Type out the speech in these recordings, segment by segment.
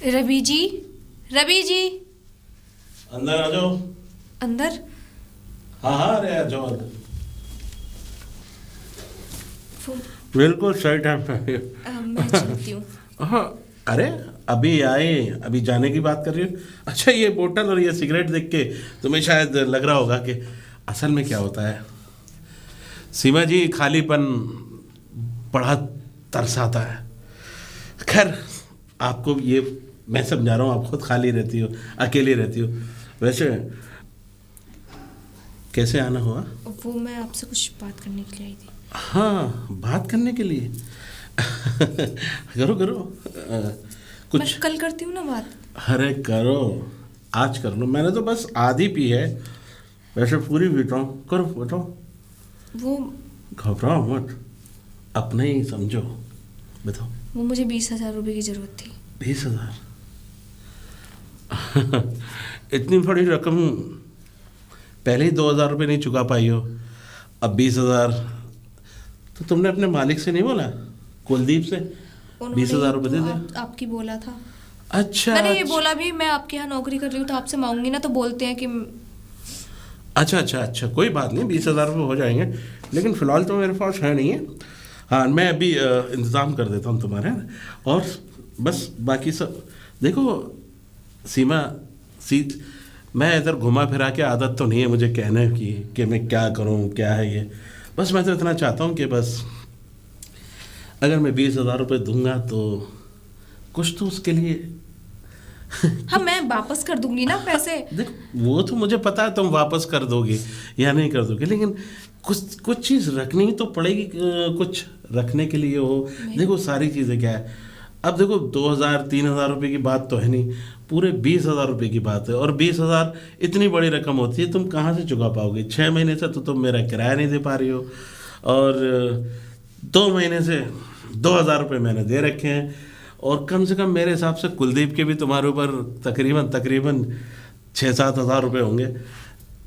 रवि जी, रवि जी। अंदर आ जाओ। अंदर? हाँ हाँ, अरे आ जाओ अंदर। वो बिल्कुल सही टाइम पे। मैं चलती हूँ। हाँ, अरे अभी आए, अभी जाने की बात कर रही हूँ। अच्छा, ये बोतल और ये सिगरेट देख के तुम्हें शायद लग रहा होगा कि असल में क्या होता है। सीमा जी, खालीपन बड़ा तरसाता है। खैर, आपको ये मैं समझा रहा हूँ, आप खुद खाली रहती हो, अकेली रहती हो। वैसे कैसे आना हुआ? वो मैं आपसे कुछ बात करने के लिए आई थी। हाँ, बात करने के लिए। करो करो। कुछ मैं कल करती हूँ ना बात। अरे करो, आज कर लो। मैंने तो बस आधी पी है, वैसे पूरी पीता हूँ। करो, बताओ। वो घबराओ मत, अपने ही समझो। बताओ। वो मुझे 20,000 रुपये की ज़रूरत थी। 20,000? इतनी बड़ी रकम पहले ही 2,000 रुपये नहीं चुका पाई हो, अब 20,000? तो तुमने अपने मालिक से नहीं बोला, कुलदीप से, 20,000 रुपये दे दे? आपकी बोला था। अच्छा, मैंने ये अच्छा बोला भी, मैं आपके यहाँ नौकरी कर रही हूँ तो आपसे मांगूंगी ना, तो बोलते हैं कि अच्छा अच्छा अच्छा, कोई बात नहीं, 20,000 रुपये हो जाएंगे, लेकिन फ़िलहाल तो मेरे पास है नहीं है। हाँ, मैं अभी इंतज़ाम कर देता हूँ तुम्हारे। और बस बाकी सब देखो सीमा, मैं इधर घुमा फिरा के, आदत तो नहीं है मुझे कहने की कि मैं क्या करूँ, क्या है ये। बस मैं तो इतना चाहता हूँ कि बस अगर मैं 20,000 रुपये दूंगा तो कुछ तो उसके लिए। हाँ, मैं वापस कर दूंगी ना पैसे। देखो, वो तो मुझे पता है तुम वापस कर दोगे या नहीं कर दोगे, लेकिन कुछ कुछ चीज़ रखनी ही तो पड़ेगी। कुछ रखने के लिए हो। देखो, सारी चीज़ें क्या है, अब देखो 2,000 3,000 रुपये की बात तो है नहीं, पूरे 20,000 रुपये की बात है। और 20,000 इतनी बड़ी रकम होती है, तुम कहाँ से चुका पाओगे? 6 महीने से तो तुम मेरा किराया नहीं दे पा रही हो, और 2 महीने से 2,000 रुपये मैंने दे रखे हैं, और कम से कम मेरे हिसाब से कुलदीप के भी तुम्हारे ऊपर तकरीबन तकरीबन 6-7 हज़ार रुपये होंगे।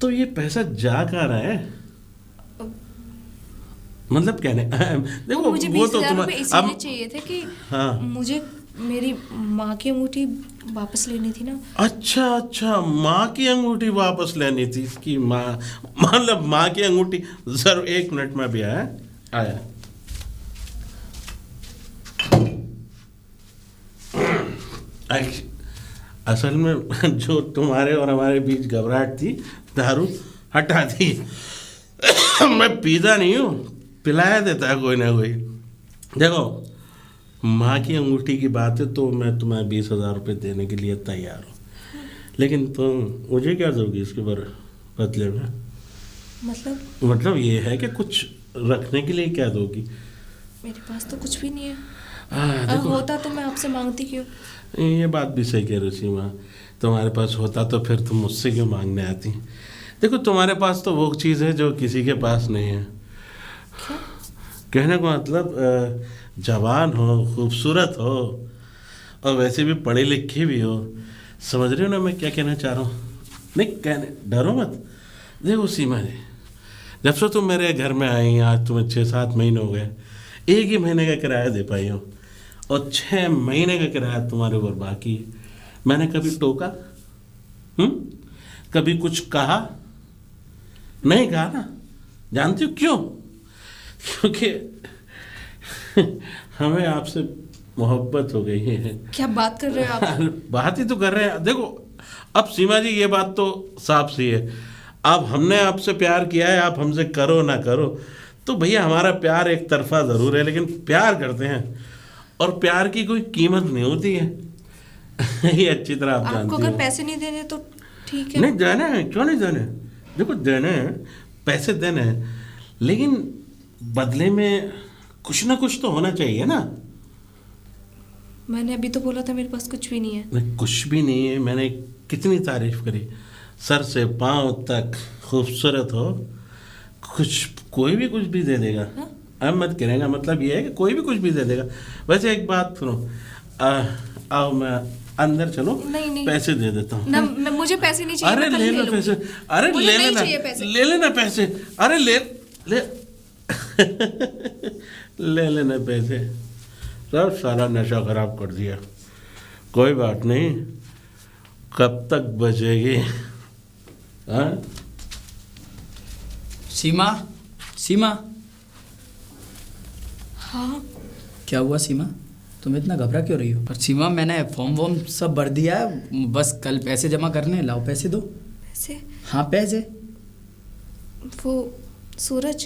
तो ये पैसा जा कहाँ रहा है? मतलब कहने देखो, मुझे वो तो 20,000 रुपये इसीलिए अब चाहिए थे कि हाँ, मुझे मेरी माँ की अंगूठी वापस लेनी थी ना। अच्छा अच्छा, माँ की अंगूठी वापस लेनी थी। इसकी माँ, मतलब माँ की अंगूठी। सर 1 मिनट में भी आया आया। असल में जो तुम्हारे और हमारे बीच घबराहट थी, दारू हटा दी। मैं पीता नहीं हूँ, पिलाया देता है कोई ना कोई। देखो, माँ की अंगूठी की बात है तो मैं तुम्हें 20,000 रुपये देने के लिए तैयार हूँ, लेकिन तुम मुझे क्या दोगी इसके बदले में? मतलब ये है कि कुछ रखने के लिए क्या दोगी? मेरे पास तो कुछ भी नहीं है। देखो, होता तो मैं आपसे मांगती क्यों? ये बात भी सही कह रही सीमा, तुम्हारे पास होता तो फिर तुम मुझसे क्यों मांगने आती? देखो, तुम्हारे पास तो वो चीज़ है जो किसी के पास नहीं है। क्या? कहने का मतलब, जवान हो, खूबसूरत हो, और वैसे भी पढ़े लिखे भी हो। समझ रहे हो ना मैं क्या कहना चाह रहा हूँ? नहीं, कहने डरो मत। देखो सीमा जी, जब से तुम मेरे घर में आई, आज तुम्हें 6-7 महीने हो गए, 1 ही महीने का किराया दे पाई हो, और 6 महीने का किराया तुम्हारे ऊपर बाकी है। मैंने कभी टोका? कभी कुछ कहा? नहीं कहा ना। जानती हो क्यों? क्योंकि हमें आपसे मोहब्बत हो गई है। क्या बात कर रहे हो आप? बात ही तो कर रहे हैं। देखो, अब सीमा जी, ये बात तो साफ सी है, अब हमने आपसे प्यार किया है, आप हमसे करो ना करो, तो भैया हमारा प्यार एक तरफा ज़रूर है, लेकिन प्यार करते हैं, और प्यार की कोई कीमत नहीं होती है। ये अच्छी तरह आप जानती हो। आपको अगर पैसे नहीं देने तो ठीक है। नहीं देने हैं, क्यों नहीं देने? देखो, देने हैं, पैसे देने हैं, लेकिन बदले में कुछ ना कुछ तो होना चाहिए ना। मैंने अभी तो बोला था मेरे पास कुछ भी नहीं है। नहीं, कुछ भी नहीं है। मैंने कितनी तारीफ करी, सर से पांव तक खूबसूरत हो। कुछ, कोई भी कुछ भी दे देगा। हाँ? अब मत करेगा, मतलब ये है कि कोई भी कुछ भी दे देगा। वैसे एक बात सुनो, आओ, मैं अंदर चलो, नहीं नहीं, पैसे दे देता हूँ ना, मुझे पैसे नहीं चाहिए। अरे मैं कल ले ले लो लूंगी। पैसे, अरे मुझे ले नहीं लेना, चाहिए पैसे। ले लेना पैसे, अरे ले ले ले लेना पैसे। सब सारा नशा खराब कर दिया। कोई बात नहीं, कब तक बजेगी? हाँ? सीमा, सीमा, हाँ क्या हुआ सीमा? तुम इतना घबरा क्यों रही हो? पर सीमा, मैंने फॉर्म वॉर्म सब भर दिया है, बस कल पैसे जमा करने। लाओ पैसे दो। पैसे? हाँ पैसे। वो सूरज,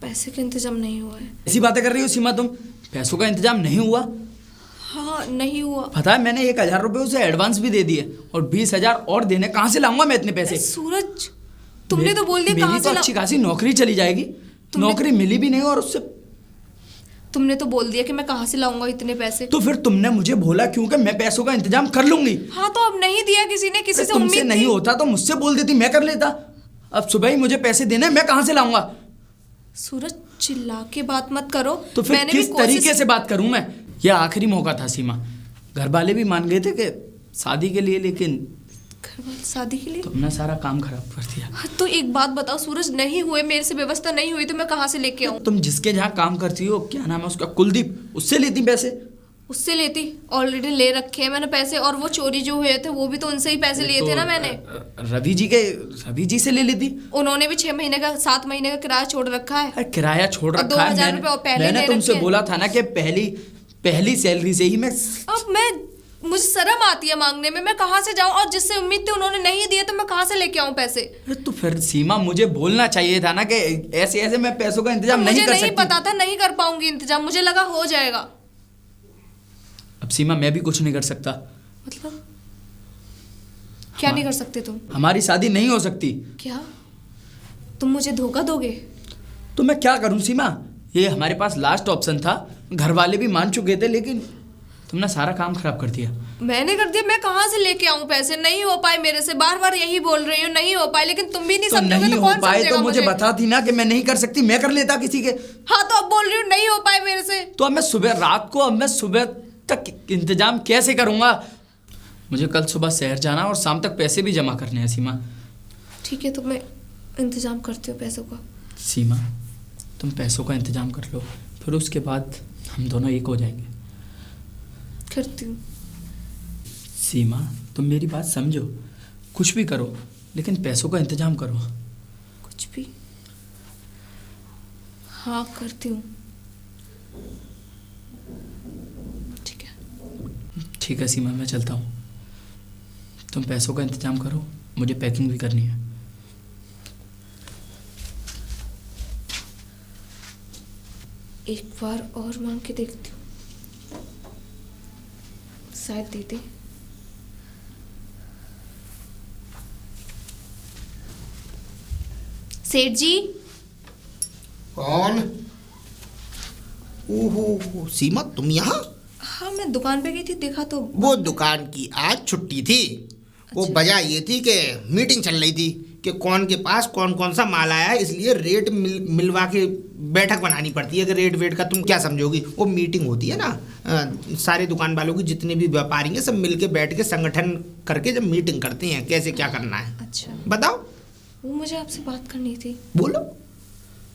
पैसे का इंतजाम नहीं हुआ है। ऐसी बातें कर रही हो सीमा तुम? पैसों का इंतजाम नहीं हुआ? हाँ नहीं हुआ। पता है, मैंने 1,000 रुपये उसे एडवांस भी दे दिए और 20,000 और देने। कहाँ से लाऊंगा मैं इतने पैसे? सूरज, तुमने तो बोल दिया मेरी कहाँ तो से अच्छी खासी नौकरी चली जाएगी। नौकरी मिली भी नहीं और उससे तुमने तो बोल दिया कि मैं कहाँ से लाऊंगा इतने पैसे। तो फिर तुमने मुझे बोला क्यों कि मैं पैसों का इंतजाम कर लूंगी? हाँ तो अब नहीं दिया किसी ने, किसी से तुमसे उम्मीद नहीं थी। होता तो मुझसे बोल देती, मैं कर लेता। अब सुबह ही मुझे पैसे देने, मैं कहाँ से लाऊंगा? सूरज, चिल्ला के बात मत करो। तो फिर मैंने भी किस तरीके से बात करूं मैं? यह आखिरी मौका था सीमा। घर वाले भी मान गए थे कि शादी के लिए, लेकिन घर वाले शादी के लिए तुमने सारा काम खराब कर दिया। हाँ, तो एक बात बताओ सूरज, नहीं हुए, मेरे से व्यवस्था नहीं हुई तो मैं कहाँ से लेके आऊँ? तुम जिसके जहाँ काम करती हो, क्या नाम है उसका, कुलदीप, उससे लेती पैसे? उससे लेती? ऑलरेडी ले रखे हैं मैंने पैसे, और वो चोरी जो हुए थे वो भी तो उनसे ही पैसे लिए थे ना मैंने। रवि जी से ले लेती। उन्होंने भी 6 महीने का 7 महीने का किराया छोड़ रखा है। अरे किराया छोड़ और रखा है। 2,000 रुपये और पहले मैंने ले तुमसे रखे हैं। बोला था ना कि पहली सैलरी से ही मैं। अब मुझे शर्म आती है मांगने में, मैं कहाँ से जाऊँ? और जिससे उम्मीद थी उन्होंने नहीं दिए तो मैं कहाँ से लेके आऊँ पैसे? अरे तो फिर सीमा, मुझे बोलना चाहिए था ना कि ऐसे ऐसे मैं पैसों का इंतजाम नहीं कर सकती। मुझे नहीं पता था, नहीं कर पाऊंगी इंतजाम, मुझे लगा हो जाएगा। अब सीमा, मैं भी कुछ नहीं कर सकता। मतलब क्या नहीं कर सकते तुम? हमारी शादी नहीं हो सकती। क्या तुम मुझे धोखा दोगे? तो मैं क्या करूं सीमा? ये हमारे पास लास्ट ऑप्शन था, घर वाले भी मान चुके थे, लेकिन तुमने सारा काम खराब कर दिया। मैंने कर दिया? मैं कहाँ से लेके आऊं पैसे? नहीं हो पाए मेरे से, बार बार यही बोल रही हूँ, नहीं हो पाए, लेकिन तुम भी नहीं तो समझोगे नहीं तो हो कौन पाए समझेगा तो मुझे बताती ना कि मैं नहीं कर सकती, मैं कर लेता किसी के। हाँ तो अब बोल रही हूँ नहीं हो पाए मेरे से। तो अब मैं सुबह तक इंतजाम कैसे करूंगा? मुझे कल सुबह शहर जाना और शाम तक पैसे भी जमा करने हैं सीमा। ठीक है तो मैं इंतजाम करती हूँ पैसों का। सीमा, तुम पैसों का इंतजाम कर लो, फिर उसके बाद हम दोनों एक हो जाएंगे। करती हूँ। सीमा, तुम मेरी बात समझो, कुछ भी करो लेकिन पैसों का इंतजाम करो। कुछ भी? हाँ करती हूँ। ठीक है। ठीक है सीमा, मैं चलता हूँ। तुम पैसों का इंतजाम करो, मुझे पैकिंग भी करनी है। एक बार और मांग के देखती हूँ, शायद दे दे। सेठ जी। कौन? ओहो सीमा, तुम यहाँ? हाँ मैं दुकान पे गई थी, देखा तो। वो दुकान की आज छुट्टी थी। वो वजह ये थी कि मीटिंग चल रही थी कि कौन के पास कौन कौन सा माल आया है, इसलिए रेट मिलवा के बैठक बनानी पड़ती है कि रेट वेट का तुम क्या समझोगी। वो मीटिंग होती है ना, सारे दुकान वालों की, जितने भी व्यापारी हैं सब मिलके बैठ के संगठन करके जब मीटिंग करते हैं कैसे क्या करना है। अच्छा बताओ। वो मुझे आपसे बात करनी थी। बोलो।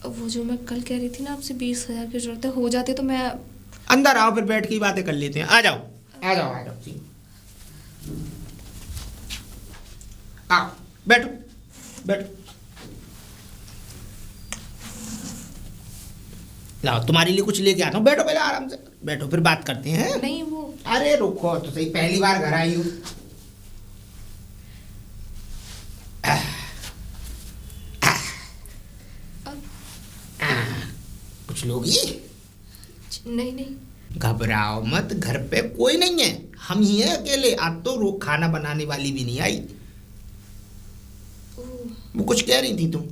वो जो मैं कल कह रही थी ना, आपसे 20,000 की जरूरत है, हो जाते तो मैं। अंदर आओ, फिर बैठ के बातें कर लेते हैं। आ जाओ आ जाओ आ जाओ, आओ बैठो बैठो। लाओ तुम्हारे लिए कुछ लेके आता हूँ, बैठो पहले आराम से बैठो, फिर बात करते हैं। नहीं वो। अरे रुको तो सही, पहली बार घर आई हूँ। कुछ लोगी? नहीं नहीं। घबराओ मत, घर पे कोई नहीं है, हम ही हैं अकेले। आज तो खाना बनाने वाली भी नहीं आई। वो कुछ कह रही थी तुम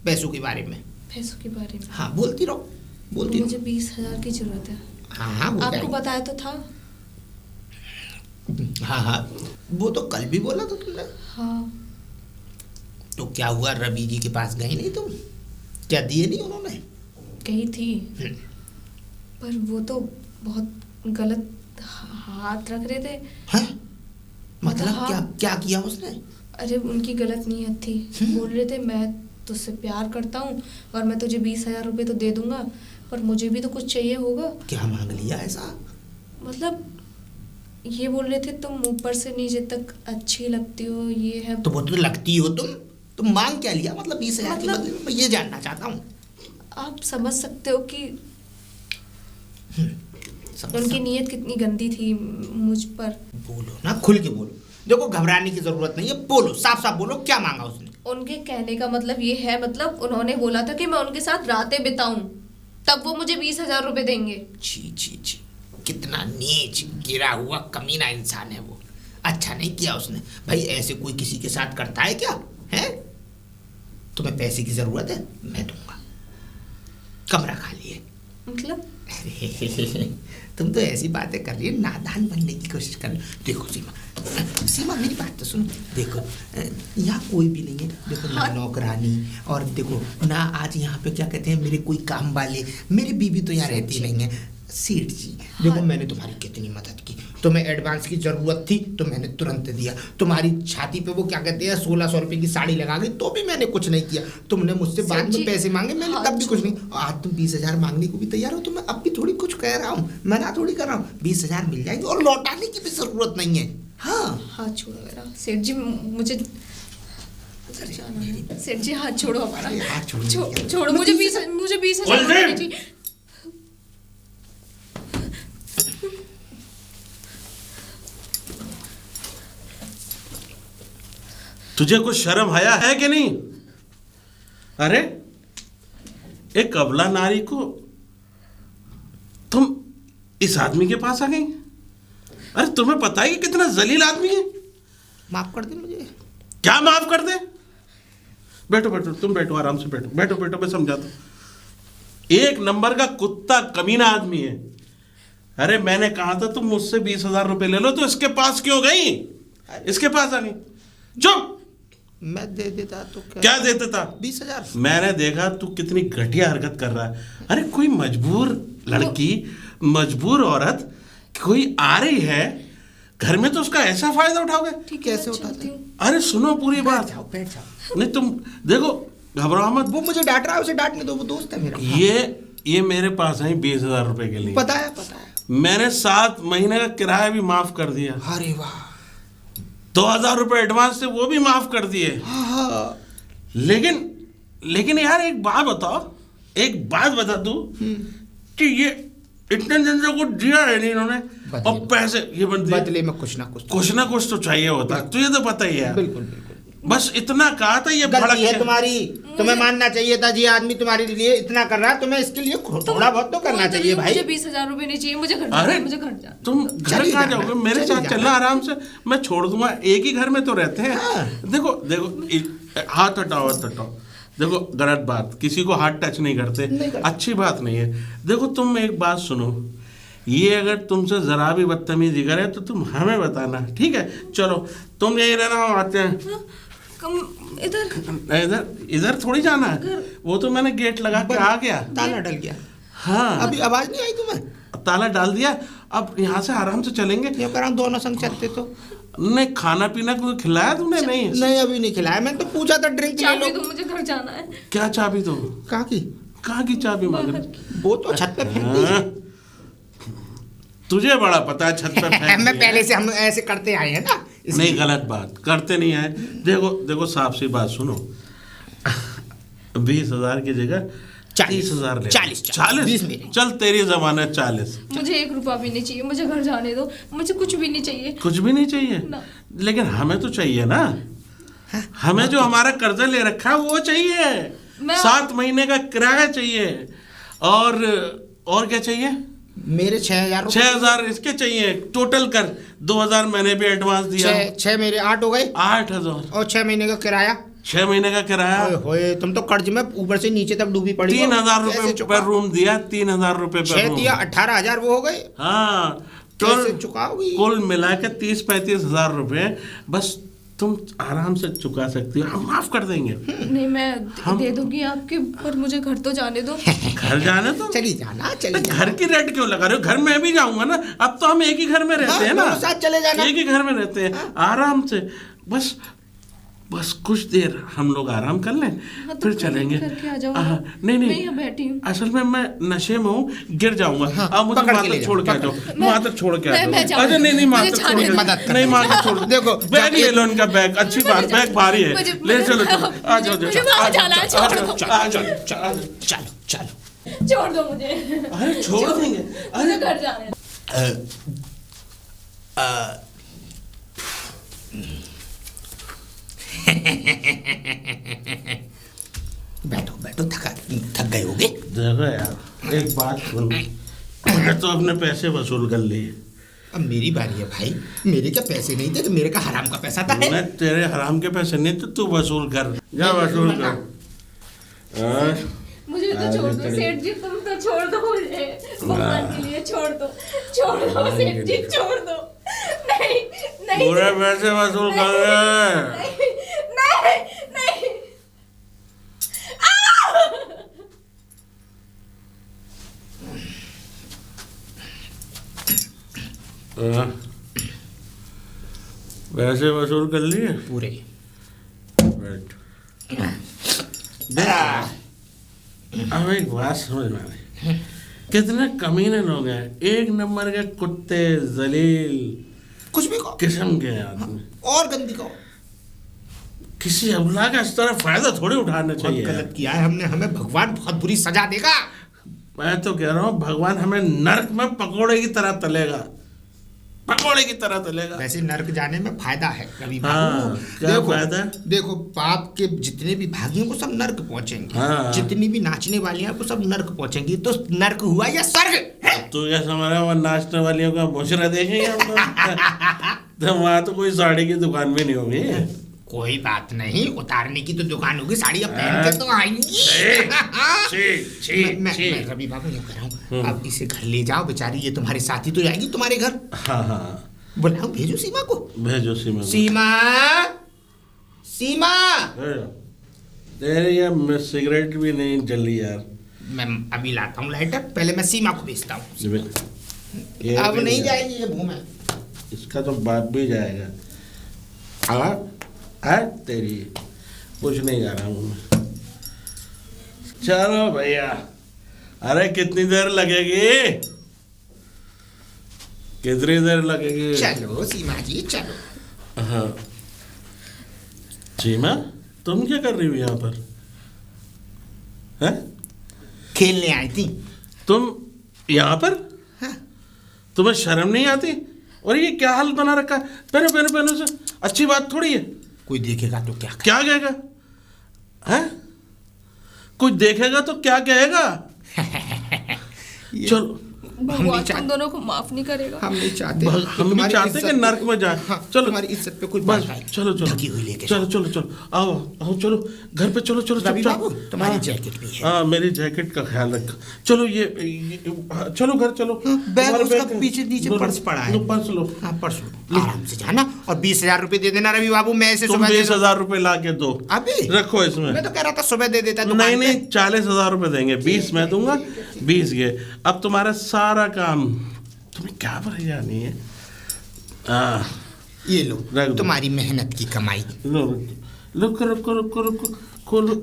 पैसों के बारे में? पैसों के बारे में? हाँ बोलती रहो बोलती रहो। मुझे 20,000 की जरूरत है। हाँ हाँ आपको बताया तो था। हाँ हाँ, वो तो कल भी बोला था तुमने। हाँ। तो क्या हुआ, रवि जी के पास गई नहीं तुम? क्या दिए नहीं उन्होंने? गई थी पर वो तो बहुत गलत हाथ रख रहे थे। हैं? मतलब हाँ। क्या क्या किया उसने? अरे उनकी गलत नीयत थी। बोल रहे थे मैं तुझसे प्यार करता हूँ और मैं तुझे 20,000 रुपये तो दे दूंगा, पर मुझे भी तो कुछ चाहिए होगा। क्या मांग लिया ऐसा? मतलब ये बोल रहे थे तुम ऊपर से नीचे तक अच्छी लगती हो, ये है। तो वो तो लगती हो तुम मांग क्या लिया मतलब 20,000 के मतलब- बदले में? मैं ये जानना चाहता हूँ। आप समझ सकते हो कि समझ उनकी सकता- नीयत कितनी गंदी थी मुझ पर। बोलो ना, खुल के बोलो। देखो घबराने की जरूरत नहीं है, बोलो साफ साफ बोलो, क्या मांगा उसने? उनके कहने का मतलब ये है, मतलब उन्होंने बोला था कि मैं उनके साथ रातें बिताऊं, तब वो मुझे 20,000 रुपए देंगे। छी छी छी, कितना नीच गिरा हुआ कमीना इंसान है वो। अच्छा नहीं किया उसने भाई, ऐसे कोई किसी के साथ करता है क्या? है तुम्हें पैसे की जरूरत है, मैं दूंगा। कमरा खाली है। मतलब अरे तुम तो ऐसी बातें कर रही हो, नादान बनने की कोशिश कर रही हो। देखो सीमा मेरी बात तो सुनो। देखो यहाँ कोई भी नहीं है, देखो ना नौकरानी, और देखो ना आज यहाँ पे क्या कहते हैं मेरे कोई काम वाले, मेरी बीवी तो यहाँ रहती नहीं है। सेठ जी देखो मैंने तुम्हारी कितनी मदद की, तुम्हें एडवांस की जरूरत थी तो मैंने तुरंत दिया। तुम्हारी छाती पे वो क्या कहते हैं 1600 रुपए की साड़ी लगा गई तो भी मैंने कुछ नहीं किया। तुमने मुझसे बाद में पैसे मांगे, मैंने तब भी कुछ नहीं। आज तुम 20,000 मांगने को भी तैयार हो, तो मैं अब भी थोड़ी कुछ कह रहा हूँ, मना थोड़ी कर रहा हूँ। 20,000 मिल जाएंगे और लौटाने की भी जरूरत नहीं है। हाँ हाथ छोड़ो मेरा सेठ जी, मुझे सेठ जी हाथ छोड़ो हमारा। हाथ छोड़ो। छोड़ो मुझे 20,000 रुपए दीजिए। तुझे कुछ शर्म आया है कि नहीं? अरे एक अबला नारी को तुम इस आदमी के पास आ गई। अरे तुम्हें पता है कि कितना जलील आदमी है? माफ कर दे मुझे। क्या माफ कर दे? बैठो बैठो, तुम बैठो, आराम से बैठो, बैठो बैठो, मैं समझाता हूं। एक नंबर का कुत्ता कमीना आदमी है। अरे मैंने कहा था तुम मुझसे 20,000 रुपए ले लो, तो इसके पास क्यों गई? इसके पास आ गई। चुप। मैं दे देता तो क्या दे देता? 20,000। मैंने देखा तू कितनी घटिया हरकत कर रहा है। अरे कोई मजबूर लड़की, मजबूर औरत कोई आ रही है घर में, तो उसका ऐसा फायदा उठाओगे? ठीक है, कैसे मैं उठाते चलती हूँ। अरे सुनो पूरी बात। बैठ जाओ। नहीं तुम देखो, घबराओ मत। वो मुझे डांट रहा है, उसे डांटने दो, वो दोस्त है मेरा। ये मेरे पास है 20,000 रुपए के लिए। पता है। मैंने 7 महीने का किराया भी माफ कर दिया। अरे वाह। 2,000 रुपए एडवांस से वो भी माफ कर दिए। हाँ। लेकिन यार एक बात बता तू कि ये इतने दिन से कुछ दिया है नहीं इन्होंने, और पैसे ये बदले में कुछ ना कुछ तो चाहिए होता है, तुझे तो पता ही है। बिल्कुल। बस इतना कहा था, ये भड़क गलती है के- तुम्हारी, तुम्हें मानना चाहिए था। जी आदमी तुम्हारे लिए इतना कर रहा है, तुम्हें इसके लिए थोड़ा बहुत तो करना चाहिए भाई। मुझे 20,000 रुपए नहीं चाहिए, मुझे घर अरे जाना, मुझे घर जाना। तुम घर चली कहाँ जाना, जाओगे? मेरे चली साथ जाना। चलना आराम से, मैं छोड़ दूंगा। एक ही घर में तो रहते हैं। हाँ। देखो हाथ हटाओ। देखो गलत बात, किसी को हाथ टच नहीं करते, अच्छी बात नहीं है। देखो तुम एक बात सुनो, ये अगर तुमसे जरा भी बदतमीजी करे तो तुम हमें बताना, ठीक है? चलो तुम यही रहना, हम आते हैं। इधर थोड़ी जाना है, वो तो मैंने गेट लगा के आ गया। ताला डल गया। हाँ अभी आवाज नहीं आई तुम्हें? ताला डाल दिया, अब यहाँ से आराम से चलेंगे। ये कर रहा हूँ, दोनों संग चलते तो। नहीं खाना पीना कुछ खिलाया तूने? नहीं अभी नहीं खिलाया, मैंने तो पूछा था ड्रिंक ले चाबी लो। दो, मुझे घर जाना है। क्या चाबी दो? कहाँ की चाबी मांग रही? वो तो छत पे फेंक दी। हाँ। तुझे बड़ा पता है छत पे फेंक मैं दिया। पहले से हम ऐसे करते आए हैं ना, इसलिए। नहीं गलत बात करते नहीं है। देखो साफ सी बात सुनो, 20,000 की जगह 30,000 ले। 40 20 मेरे। चल तेरी जमानत 40। मुझे 1 रुपया भी नहीं चाहिए, मुझे घर जाने दो, मुझे कुछ भी नहीं चाहिए। कुछ भी नहीं चाहिए ना। लेकिन हमें तो चाहिए ना। हमें जो हमारा कर्जा ले रखा है वो चाहिए। 7 महीने का किराया चाहिए, और क्या चाहिए? मेरे 6,000 6,000 इसके चाहिए। टोटल कर 2,000 मैंने भी एडवांस दिया। 6 मेरे 8 हो गए। 8,000 और 6 महीने का किराया। 6 महीने का किराया। होए तुम तो कर्ज में ऊपर से नीचे तक डूबी पड़ी। 3,000 रुपए पर रूम दिया। 3,000 रुपए पर 6 रूम। दिया 18,000 वो हो गए। हाँ कैसे चुकाओगी? कुल मिला के 30-35,000 रुपए बस तुम आराम से चुका सकती हो, हम माफ कर देंगे। नहीं मैं दे दूंगी आपके, पर मुझे घर तो जाने दो। घर जाने तो चली जाना। घर की रेट क्यों लगा रहे हो? घर में भी जाऊंगा ना, अब तो हम एक ही घर में रहते हैं ना। साथ चले जाना। एक ही घर में रहते हैं आराम से। बस बस कुछ देर हम लोग आराम कर लें, हाँ, तो फिर खाना चलेंगे। करके आ जाओ। नहीं मैं यहाँ बैठी हूँ। असल में मैं नशे में हूँ, गिर जाऊंगा। हाँ, आप मुझे पकड़ वहां के ले तक जाओ, छोड़ के आ जाओ, वहां तक छोड़ के आ जाओ। मैं जाऊंगी। अरे नहीं वहां मुझे तक छोड़ के जाने मदद कर नहीं, वहां तक छोड़। देखो, बैग ले लो उनका, बैग अच्छी बात, बैग भारी है, ले चलो चलो, आ जाओ मुझे वहाँ जाना है, छोड़ दो। चलो चलो। छोड़ दो मुझे। अरे छोड़ देंगे, मुझे घर जाना है। बैठो बैठो, थक गए होगे। देखो यार एक बात सुन, मैं तो अपने पैसे वसूल कर लिए। अब मेरी बारी है भाई, मेरे क्या पैसे नहीं थे तो मेरे का हराम का पैसा था। मैं तेरे हराम के पैसे नहीं थे, तू वसूल कर, जा वसूल कर। मुझे तो छोड़ दो सेठ जी, तुम तो छोड़ दो मुझे, भगवान के लिए छोड़ दो सेठ जी, छोड़ दो। नहीं नहीं, पूरे पैसे वसूल कर ले। नहीं नहीं। पैसे वसूल कर लिए पूरे। बैठ। अब एक बात समझ में आ रही, कितने कमीने लोग हैं, एक नंबर के कुत्ते, जलील कुछ भी कहो, किस्म के आदमी। और गंदी कहो। किसी अबला का इस तरह फायदा थोड़ी उठाना बहुत चाहिए। गलत किया है हमने, हमें भगवान बहुत बुरी सजा देगा। मैं तो कह रहा हूँ भगवान हमें नर्क में पकोड़े की तरह तलेगा, पकोड़े की तरह तलेगा। वैसे नर्क जाने में फायदा है कभी। हाँ, क्या देखो, फायदा? देखो पाप के जितने भी भागी हैं वो सब नर्क पहुंचेंगे। हाँ। जितनी भी नाचने वाली हैं वो सब नर्क पहुंचेंगी। तो नर्क हुआ या स्वर्ग है? तू क्या समझ रहा है, वो नाचने वालियों का मुशरा देखेंगे हम लोग? तो वहाँ तो कोई साड़ी की दुकान भी नहीं होगी। कोई बात नहीं, उतारने की तो दुकान होगी, साड़ियाँ पहन के तो आएंगी। मैं रवि बाबू ये कह रहा हूँ, अब इसे घर ले जाओ, बेचारी ये तुम्हारे साथी तो जाएगी तुम्हारे घर। हाँ हाँ, बुलाओ, भेजो सीमा को। भेजो सीमा को। सीमा, सीमा। तेरी ये सिगरेट भी नहीं जली यार। मैं अभी लाता हूँ लाइटर, पहले मैं सीमा को भेजता हूँ। ये अब भी नहीं जाएगी ये मुंह में। इसका तो बाप भी जाएगा। तेरी कुछ नहीं जा रहा हूँ मैं। चलो भैया, अरे कितनी देर लगेगी, कितनी देर लगेगी? चलो सीमा जी चलो। हाँ सीमा, तुम क्या कर रही हो यहाँ पर? हैं? खेलने आई थी। तुम यहाँ पर? हाँ। तुम्हें शर्म नहीं आती? और ये क्या हाल बना रखा है? पहनो पहनो पहनो से, अच्छी बात थोड़ी है। कोई देखेगा तो क्या क्या कहेगा? हैं? कोई देखेगा तो क्या कहेगा? चलो, भगवान तुम दोनों को माफ नहीं करेगा। हम नहीं चाहते, हम भी चाहते कि नर्क में जाए। हाँ, चलो, तुम्हारी इज्जत पे कोई बस बात नहीं। चलो चलो, ढकी हुई लेके चलो चलो चलो, आओ आओ, चलो घर पे, चलो चलो रवि चुपचाप। बाबू, तुम्हारी हाँ, जैकेट भी है। हाँ, मेरी जैकेट का ख्याल रखो। चलो हाँ, चलो घर चलो। बैग तुम्हारे उसका बैग- पीछे नीचे लो, पर्स पड़ा है। लो पर्स लो। हाँ पर्स लो, आराम से जाना और 20,000 रुपए दे देना रवि बाबू। मैं ऐसे तुम सुबह दे 20,000 रुपए ला के दो। अभी रखो इसमें। मैं तो कह रहा था सुबह दे देता। नहीं दुकान नहीं, पे। 40,000 रुपए देंगे, 20 मैं दूंगा, 20 ये। अब तुम्हारा सारा काम, तुम्हें क्या परेशानी है? ये रख लो दो। तुम्हारी मेहनत की कमाई। लो रुको रुको रुको रुको, खोलो।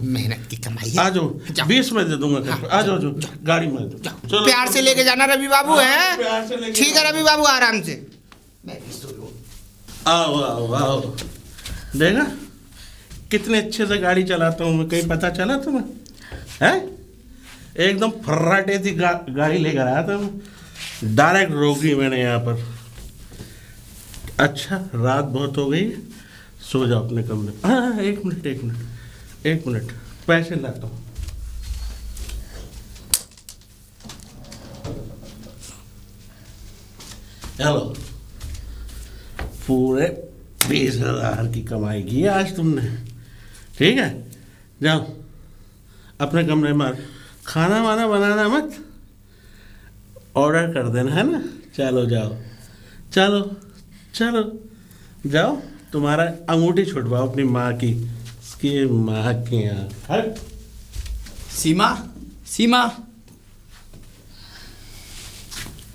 मेहनत की कमाई है। आ जाओ, जाओ। 20 में दे दूंगा। हाँ, आ जाओ, जाओ गाड़ी में जाओ। चलो, प्यार से लेके जाना रवि बाबू हाँ, प्यार से है। लेके ठीक है जाना। रवि बाबू, आराम से। मैं भी सो लूं। आओ आओ आओ, देखा कितने अच्छे से गाड़ी चलाता हूँ मैं, कहीं पता चला तुम्हें? हैं? एकदम फर्राटे थी गाड़ी लेकर आया था मैं, डायरेक्ट रोकी मैंने यहाँ पर। अच्छा रात बहुत हो गई, सो जाओ अपने कमरे। हाँ, एक मिनट, पैसे लाता हूँ। हेलो, पूरे 20,000 की कमाई की है आज तुमने। ठीक है, जाओ अपने कमरे में। खाना वाना बनाना मत, ऑर्डर कर देना, है ना? चलो जाओ, चलो चलो जाओ, तुम्हारा अंगूठी छुटवाओ अपनी माँ की, इसकी माँ के यहाँ। हट। सीमा, सीमा,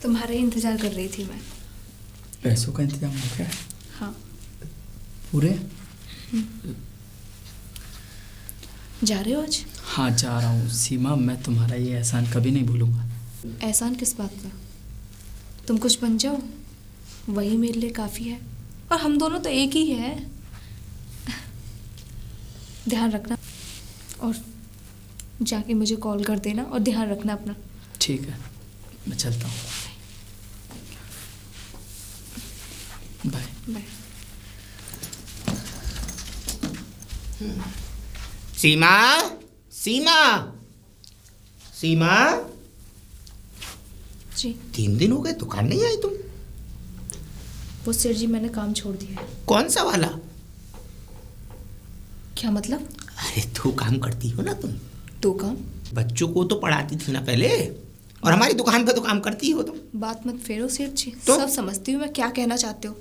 तुम्हारा ही इंतजार कर रही थी मैं। पैसों का इंतजाम हो गया? हाँ, पूरे? जा रहे हो आज? हाँ जा रहा हूँ सीमा, मैं तुम्हारा ये एहसान कभी नहीं भूलूंगा। एहसान किस बात का? तुम कुछ बन जाओ, वही मेरे लिए काफ़ी है। और हम दोनों तो एक ही है। ध्यान रखना, और जाके मुझे कॉल कर देना, और ध्यान रखना अपना। ठीक है, मैं चलता हूँ। Bye bye. सीमा, सीमा, सीमा, जी 3 दिन हो गए दुकान नहीं आई तुम। वो सर जी, मैंने काम छोड़ दिया है। कौन सा वाला? क्या मतलब? अरे तू काम करती हो ना तुम, तो काम? बच्चों को तो पढ़ाती थी ना पहले, और हमारी दुकान पे तो काम करती हो तुम। बात मत फेरो सेठ जी, तो? सब समझती हूँ मैं क्या कहना चाहते हो।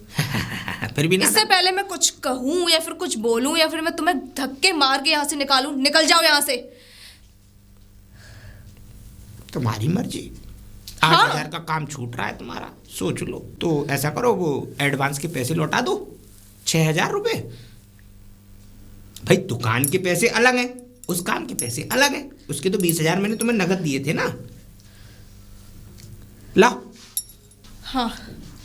फिर भी ना, इससे पहले मैं कुछ कहूँ या फिर कुछ बोलूँ या फिर मैं तुम्हें धक्के मार के यहाँ से निकालूं, निकल जाओ यहाँ से। तुम्हारी मर्जी। हाँ? 8,000 का काम छूट रहा है तुम्हारा, सोच लो। तो ऐसा करो, वो एडवांस के पैसे लौटा दो, 6,000 रुपए। भाई दुकान के पैसे अलग हैं, उस काम के पैसे अलग हैं। उसके तो 20,000 मैंने तुम्हें नगद दिए थे ना। लाओ। हाँ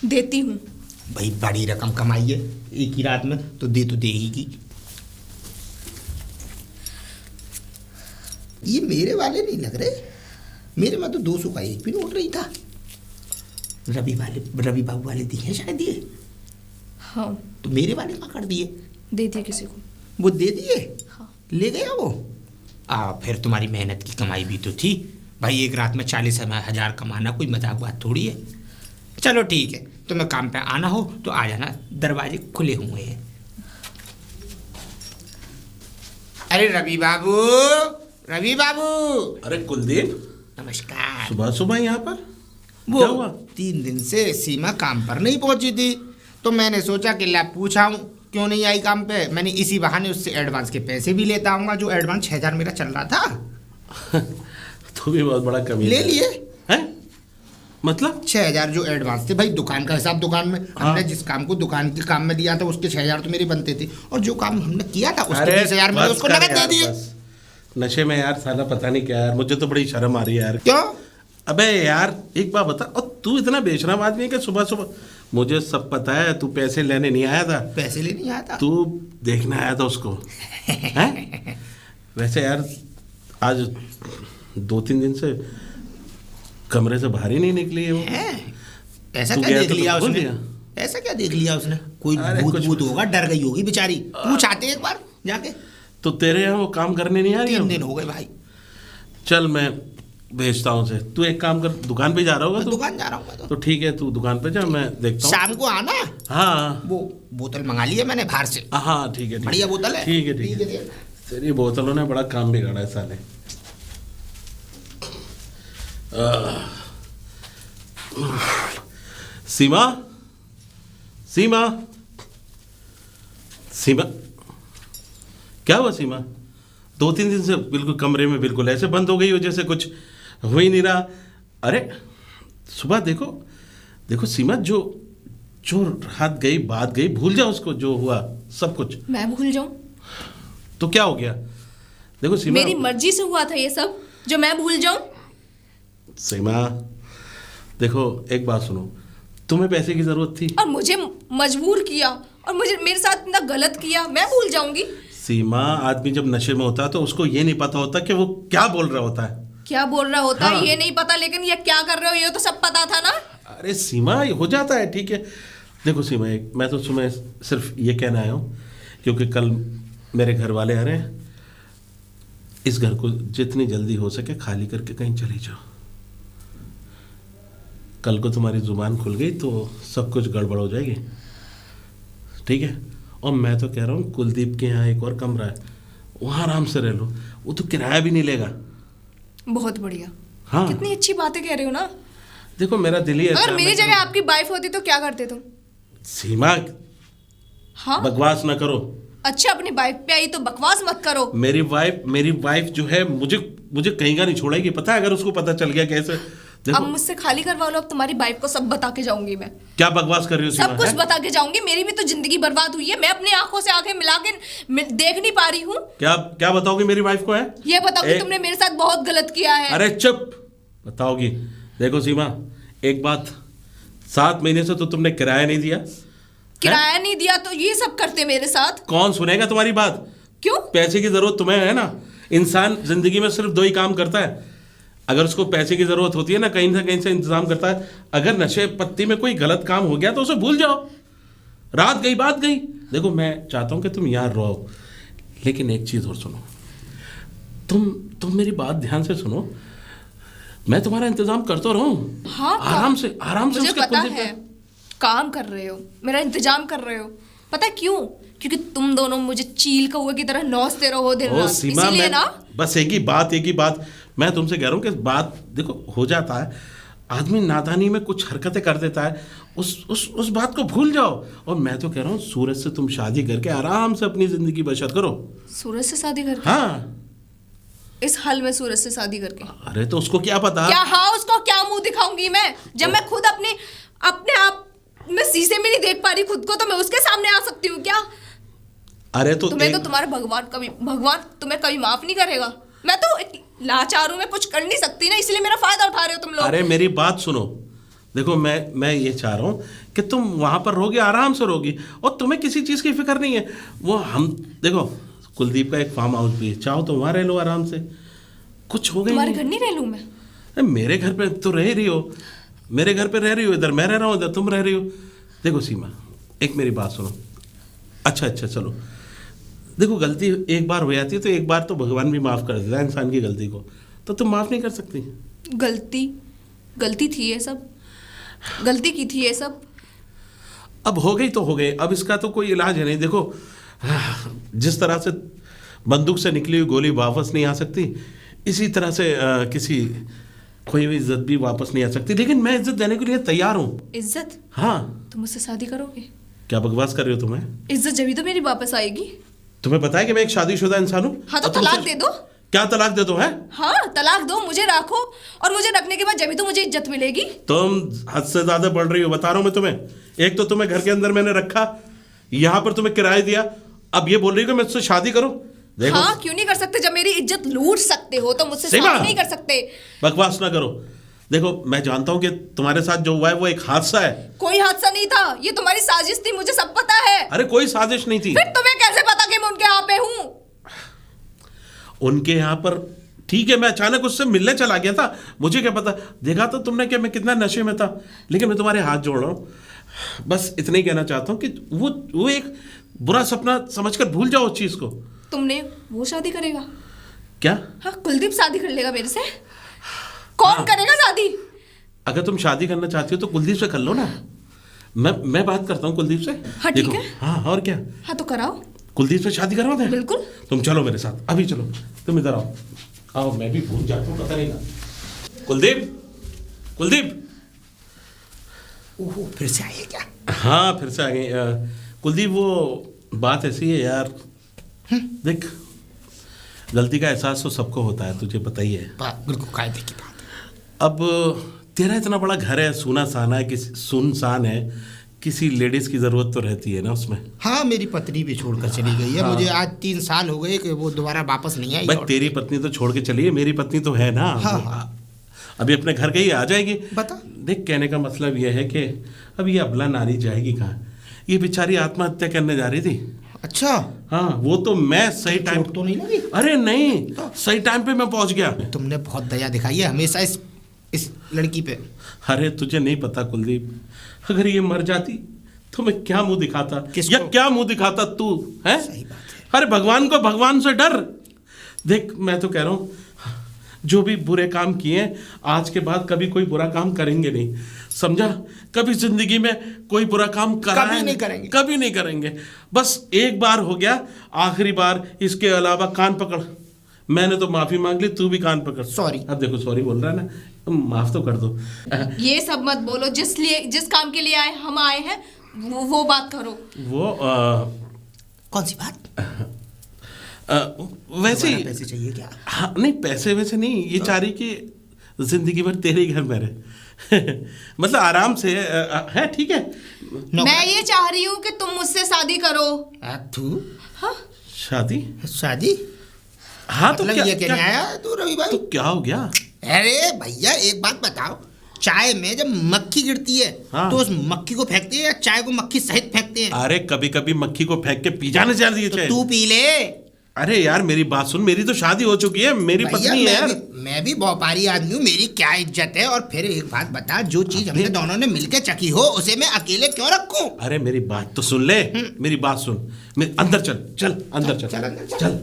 देती हूँ। भाई बड़ी रकम कमाई है एक ही रात में, तो दे ही की। ये मेरे वाले नहीं लग रहे, मेरे में तो 200 का एक भी नोट नहीं था। रवि बाबू वाले दिए हैं शायद ये। हाँ तो मेरे वाले कहाँ कर दिए? दे दिया किसी को। वो दे दिए? हाँ। ले गया वो? फिर तुम्हारी मेहनत की कमाई भी तो थी भाई। एक रात में 40,000 कमाना कोई मजाक बात थोड़ी है। चलो ठीक है, तुम्हें काम पे आना हो तो आ जाना, दरवाजे खुले हुए हैं। अरे रवि बाबू, रवि बाबू। अरे कुलदीप, नमस्कार। सुबह सुबह यहाँ पर वो क्या हुआ? 3 दिन से सीमा काम पर नहीं पहुंची थी, तो मैंने सोचा कि ला पूछा हूँ क्यों नहीं आई काम पे। मैंने इसी बहाने उससे एडवांस के पैसे भी लेता आऊँगा, जो एडवांस 6,000 मेरा चल रहा था। तू भी बहुत बड़ा कमी ले लिए हैं? मतलब 6,000 जो एडवांस थे भाई, दुकान का हिसाब दुकान में। हमने जिस काम को दुकान के काम में दिया था उसके 6,000 तो मेरे बनते थे, और जो काम हमने किया था उसके 20,000 मैंने बस उसको कर नगद दे यार, दिए। बस। नशे में यार साला पता नहीं क्या यार, मुझे तो बड़ी शर्म आ रही है यार। क्यों? अबे यार एक बात बता, और तू इतना बेशरम आदमी है कि सुबह सुबह, मुझे सब पता है तू पैसे लेने नहीं आया था, पैसे लेने नहीं आया था। तू देखने आया था उसको। हैं? वैसे यार आज 2-3 दिन से कमरे से बाहर ही नहीं निकली है वो। ऐसा तू क्या गया देख तो लिया भूल उसने? गया? ऐसा क्या देख लिया उसने? कोई अरे भूत कुछ- भूत होगा, डर गई होगी बेचारी। पूछ आते एक बार जाके। तो तेरे यहाँ वो काम करने नहीं आ रही 3 है? दिन हो गए भाई। चल मैं भेजता हूँ उसे। तू एक काम कर, दुकान पे जा रहा होगा मैं तू? दुकान जा रहा हूँ तो ठीक है, तू दुकान पे जा, मैं देखता हूँ। शाम को आना। हाँ वो बोतल मंगा ली है मैंने बाहर से, हाँ ठीक है, बढ़िया बोतल है। ठीक है ठीक है। ठीक है। तेरी बोतलों ने बड़ा काम बिगाड़ा है साले। सीमा, सीमा, सीमा, क्या हुआ सीमा? 2-3 दिन से बिल्कुल कमरे में बिल्कुल ऐसे बंद हो गई हो जैसे कुछ हो ही नहीं रहा। अरे सुबह देखो, देखो सीमा, जो जो रात गई बात गई, भूल जा उसको, जो हुआ सब कुछ। मैं भूल जाऊं? तो क्या हो गया? देखो सीमा, मेरी मर्जी से हुआ था ये सब, जो मैं भूल जाऊं? सीमा देखो, एक बात सुनो, तुम्हें पैसे की जरूरत थी और मुझे मजबूर किया और मुझे मेरे साथ इतना गलत किया, मैं भूल जाऊंगी? सीमा, आदमी जब नशे में होता है तो उसको ये नहीं पता होता कि वो क्या बोल रहा होता है। क्या बोल रहा होता है हाँ। ये नहीं पता, लेकिन ये क्या कर रहे हो ये तो सब पता था ना। अरे सीमा, ये हो जाता है, ठीक है। देखो सीमा, मैं तो तुम्हें सिर्फ ये कहना आया हूँ, क्योंकि कल मेरे घर वाले आ रहे हैं। इस घर को जितनी जल्दी हो सके खाली करके कहीं चली जाओ। कल को तुम्हारी जुबान खुल गई तो सब कुछ गड़बड़ हो जाएगी, ठीक है। और मैं तो कह रहा हूँ, कुलदीप के यहाँ एक और कमरा है, वहाँ आराम से रह लो, वो तो किराया भी नहीं लेगा। बहुत बढ़िया। हाँ। कितनी अच्छी बातें कह रहे हो ना। देखो मेरा दिल ही ऐसा अगर है, मेरी मैं जगह आपकी वाइफ होती तो क्या करते तुम? सीमा, हाँ बकवास ना करो। अच्छा, अपनी वाइफ पे आई तो बकवास मत करो। मेरी वाइफ जो है मुझे कहीं का नहीं छोड़ेगी, पता है? अगर उसको पता चल गया कैसे, देखो अब मुझसे खाली करवा लो, अब तुम्हारी वाइफ को सब बता के जाऊंगी मैं। क्या बकवास कर रही हो सीमा, सब कुछ हैं? बता के जाऊंगी। मेरी भी तो जिंदगी बर्बाद हुई है, मैं अपनी आंखों से आंखें मिला के देख नहीं पा रही हूँ। क्या क्या बताओगी मेरी वाइफ को, है? ये बताओ कि एक- तुमने मेरे साथ बहुत गलत किया है। अरे चुप, बताओगी। देखो सीमा, एक बात, 7 महीने से तो तुमने किराया नहीं दिया। किराया नहीं दिया तो ये सब करते मेरे साथ। कौन सुनेगा तुम्हारी बात? क्यों? पैसे की जरूरत तुम्हें है ना। इंसान जिंदगी में सिर्फ 2 ही काम करता है, अगर उसको पैसे की जरूरत होती है ना कहीं से इंतजाम करता है। अगर नशे पत्ती में कोई गलत काम हो गया तो उसे भूल जाओ, रात गई बात गई। देखो मैं चाहता हूं कि तुम यार रहो, लेकिन एक चीज और सुनो, तुम मेरी बात ध्यान से सुनो। मैं तुम्हारा इंतजाम करता रहूं। हाँ, आराम से मुझे उसके पता कुंजे पे- है काम कर रहे हो, मेरा इंतजाम कर रहे हो। पता है क्यों? क्योंकि तुम दोनों मुझे चील कौवे की तरह नौचते रहो दिन ओ रात, सीमा, इसीलिए मैं ना। बस एक ही बात मैं तुमसे कह रहा हूँ कि बात देखो, हो जाता है आदमी नादानी में कुछ हरकतें कर देता है, उस बात को भूल जाओ। और मैं तो कह रहा हूँ सूरज से तुम शादी करके आराम से अपनी जिंदगी बसर करो। सूरज से शादी करके? हाँ। इस हाल में सूरज से शादी करके? अरे तो उसको क्या पता? क्या हाँ, उसको क्या मुंह दिखाऊंगी मैं, जब मैं खुद अपने आप मैं शीशे में नहीं देख पा रही खुद को, तो मैं उसके सामने आ सकती हूँ क्या? अरे तो तुम्हें तो तुम्हारा भगवान तुम्हें कभी माफ नहीं करेगा। मैं तो एक लाचार हूं, मैं कुछ कर नहीं सकती ना, इसलिए मेरा फायदा उठा रहे हो तुम लोग। अरे मेरी बात सुनो, देखो मैं ये चाह रहा हूँ कि तुम वहां पर रहोगी, आराम से रहोगी, और तुम्हें किसी चीज की फिक्र नहीं है। वो हम देखो कुलदीप का एक फार्म हाउस भी है, चाहो तो वहां रह लो आराम से, कुछ हो गई तुम्हारे नहीं। घर नहीं रह लूं मैं? अरे मेरे घर पे तो रह रही हो, मेरे घर पे रह रही हो, इधर मैं रह रहा हूँ, इधर तुम रह रही हो। देखो सीमा, एक मेरी बात सुनो। अच्छा चलो, देखो गलती एक बार हो जाती है तो एक बार तो भगवान भी माफ कर देता है इंसान की गलती को, तो तुम माफ नहीं कर सकती? गलती थी ये सब, गलती की थी ये सब। अब हो गई तो हो गई, अब इसका तो कोई इलाज है नहीं। देखो जिस तरह से बंदूक से निकली हुई गोली वापस नहीं आ सकती, इसी तरह से किसी कोई भी इज्जत भी वापस नहीं आ सकती, लेकिन मैं इज्जत देने के लिए तैयार हूँ। इज्जत? हाँ। तुम मुझसे शादी करोगे? क्या बकवास कर रही हो तुम्हें? इज्जत जब ही तो मेरी वापस आएगी। तुम्हें पता है कि मैं एक शादीशुदा इंसान हूँ? हाँ तो और तुमसे- तलाक दे दो। क्या तलाक दे दो है? हाँ तलाक दो, मुझे रखो, और मुझे रखने के बाद जब ही तो मुझे इज्जत मिलेगी। तुम हद से ज्यादा बढ़ रही हो, बता रहा हूँ मैं तुम्हें। एक तो तुम्हें घर के अंदर मैंने रखा, यहाँ पर तुम्हें किराया दिया, अब ये बोल रही हो कि मुझसे शादी करो। देखो हाँ क्यों नहीं कर सकते, जब मेरी इज्जत लूट सकते हो तो मुझसे सीमा! शादी नहीं कर सकते। बकवास ना करो। देखो मैं जानता हूँ कि तुम्हारे साथ जो हुआ है वो एक हादसा है। कोई हादसा नहीं था, ये तुम्हारी साजिश थी, मुझे सब पता है। अरे कोई साजिश नहीं थी। फिर तुम्हें कैसे पता कि मैं उनके यहाँ पे हूँ? उनके यहाँ पर ठीक है, मैं अचानक उससे मिलने चला गया था, मुझे क्या पता। देखा तो तुमने कि मैं कितना नशे में था, लेकिन मैं तुम्हारे हाथ जोड़ रहा हूँ। बस इतना ही कहना चाहता हूँ कि वो एक बुरा सपना समझकर भूल जाओ उस चीज को। तुमने वो शादी करेगा क्या? हाँ कुलदीप शादी कर लेगा मेरे से। कौन हाँ। करेगा शादी? अगर तुम शादी करना चाहती हो तो कुलदीप से कर लो ना। मैं बात करता हूँ कुलदीप से। हाँ, ठीक देखो, है। हाँ और क्या, हाँ तो कराओ। कुलदीप से शादी करवा दें? बिल्कुल। तुम चलो मेरे साथ, अभी चलो। तुम इधर आओ, मैं भी भूल जाता हूँ, पता नहीं ना। कुलदीप। ओहो, फिर से आए क्या? हाँ फिर से आ गई। कुलदीप वो बात ऐसी है यार, देख गलती का एहसास तो सबको होता है, तुझे पता ही है। बिल्कुल कायदे की बात है। अब तेरा इतना बड़ा घर है, सुनसान है, किसी लेडीज की जरूरत तो रहती है ना उसमें। हाँ मेरी पत्नी भी छोड़कर चली गई है। हाँ। मुझे आज 3 साल हो गए कि वो दोबारा वापस नहीं आई। भाई और तेरी पत्नी तो छोड़ के चली है, मेरी पत्नी तो है ना। हाँ, वो हाँ। अभी अपने घर गई, आ जाएगी। बता। देख कहने का मतलब यह है कि अब ये अबला नारी जाएगी कहाँ? ये बेचारी आत्महत्या करने जा रही थी। अच्छा, हाँ वो तो मैं सही टाइम, चोट तो नहीं लगी? अरे नहीं, सही टाइम पे मैं पहुंच गया। तुमने बहुत दया दिखाई है हमेशा इस लड़की पे। अरे तुझे नहीं पता कुलदीप, अगर ये मर जाती तो मैं क्या मुंह दिखाता, किसको? या क्या मुंह दिखाता तू है? सही बात है। अरे भगवान को भगवान से डर। देख मैं तो कह रहा हूँ, जो भी बुरे काम किए आज के बाद कभी कोई बुरा काम करेंगे नहीं, समझा? कभी जिंदगी में कोई बुरा काम करा कभी है नहीं करेंगे। कभी नहीं करेंगे। बस एक बार हो गया, आखिरी बार, इसके अलावा कान पकड़। मैंने तो माफी मांग ली, तू भी कान पकड़। सॉरी। अब देखो सॉरी बोल रहा है ना, तुम माफ तो कर दो। ये सब मत बोलो, जिस काम के लिए हम आए हैं वो बात करो। वो कौन सी बात? वैसे ही पैसे चाहिए क्या? हाँ नहीं, पैसे वैसे नहीं, ये चाह रही कि जिंदगी भर तेरे ही घर में रहे मतलब आराम से है, ठीक है। मैं ये चाह रही हूँ कि तुम मुझसे शादी करो। तू हाँ शादी? शादी? हाँ तो मतलब ये कहने आया तू रवि भाई? तो क्या हो गया? अरे भैया एक बात बताओ, चाय में जब मक्खी गिरती है हाँ। तो उस मक्खी को फेंकते हैं या चाय को मक्खी सहित फेंकते हैं? अरे कभी कभी मक्खी को फेंक के पी जाना चाहिए। तो तू पी ले। अरे यार मेरी बात सुन, मेरी तो शादी हो चुकी है, मेरी भैया, पत्नी है यार। मैं भी व्यापारी आदमी हूँ, मेरी क्या इज्जत है। और फिर एक बात बता, जो चीज हमने दोनों ने मिलकर चखी हो उसे मैं अकेले क्यों रखूं? अरे मेरी बात तो सुन ले, मेरी बात सुन, मेरे अंदर चल, चल अंदर चल, चल अंदर चल। चल।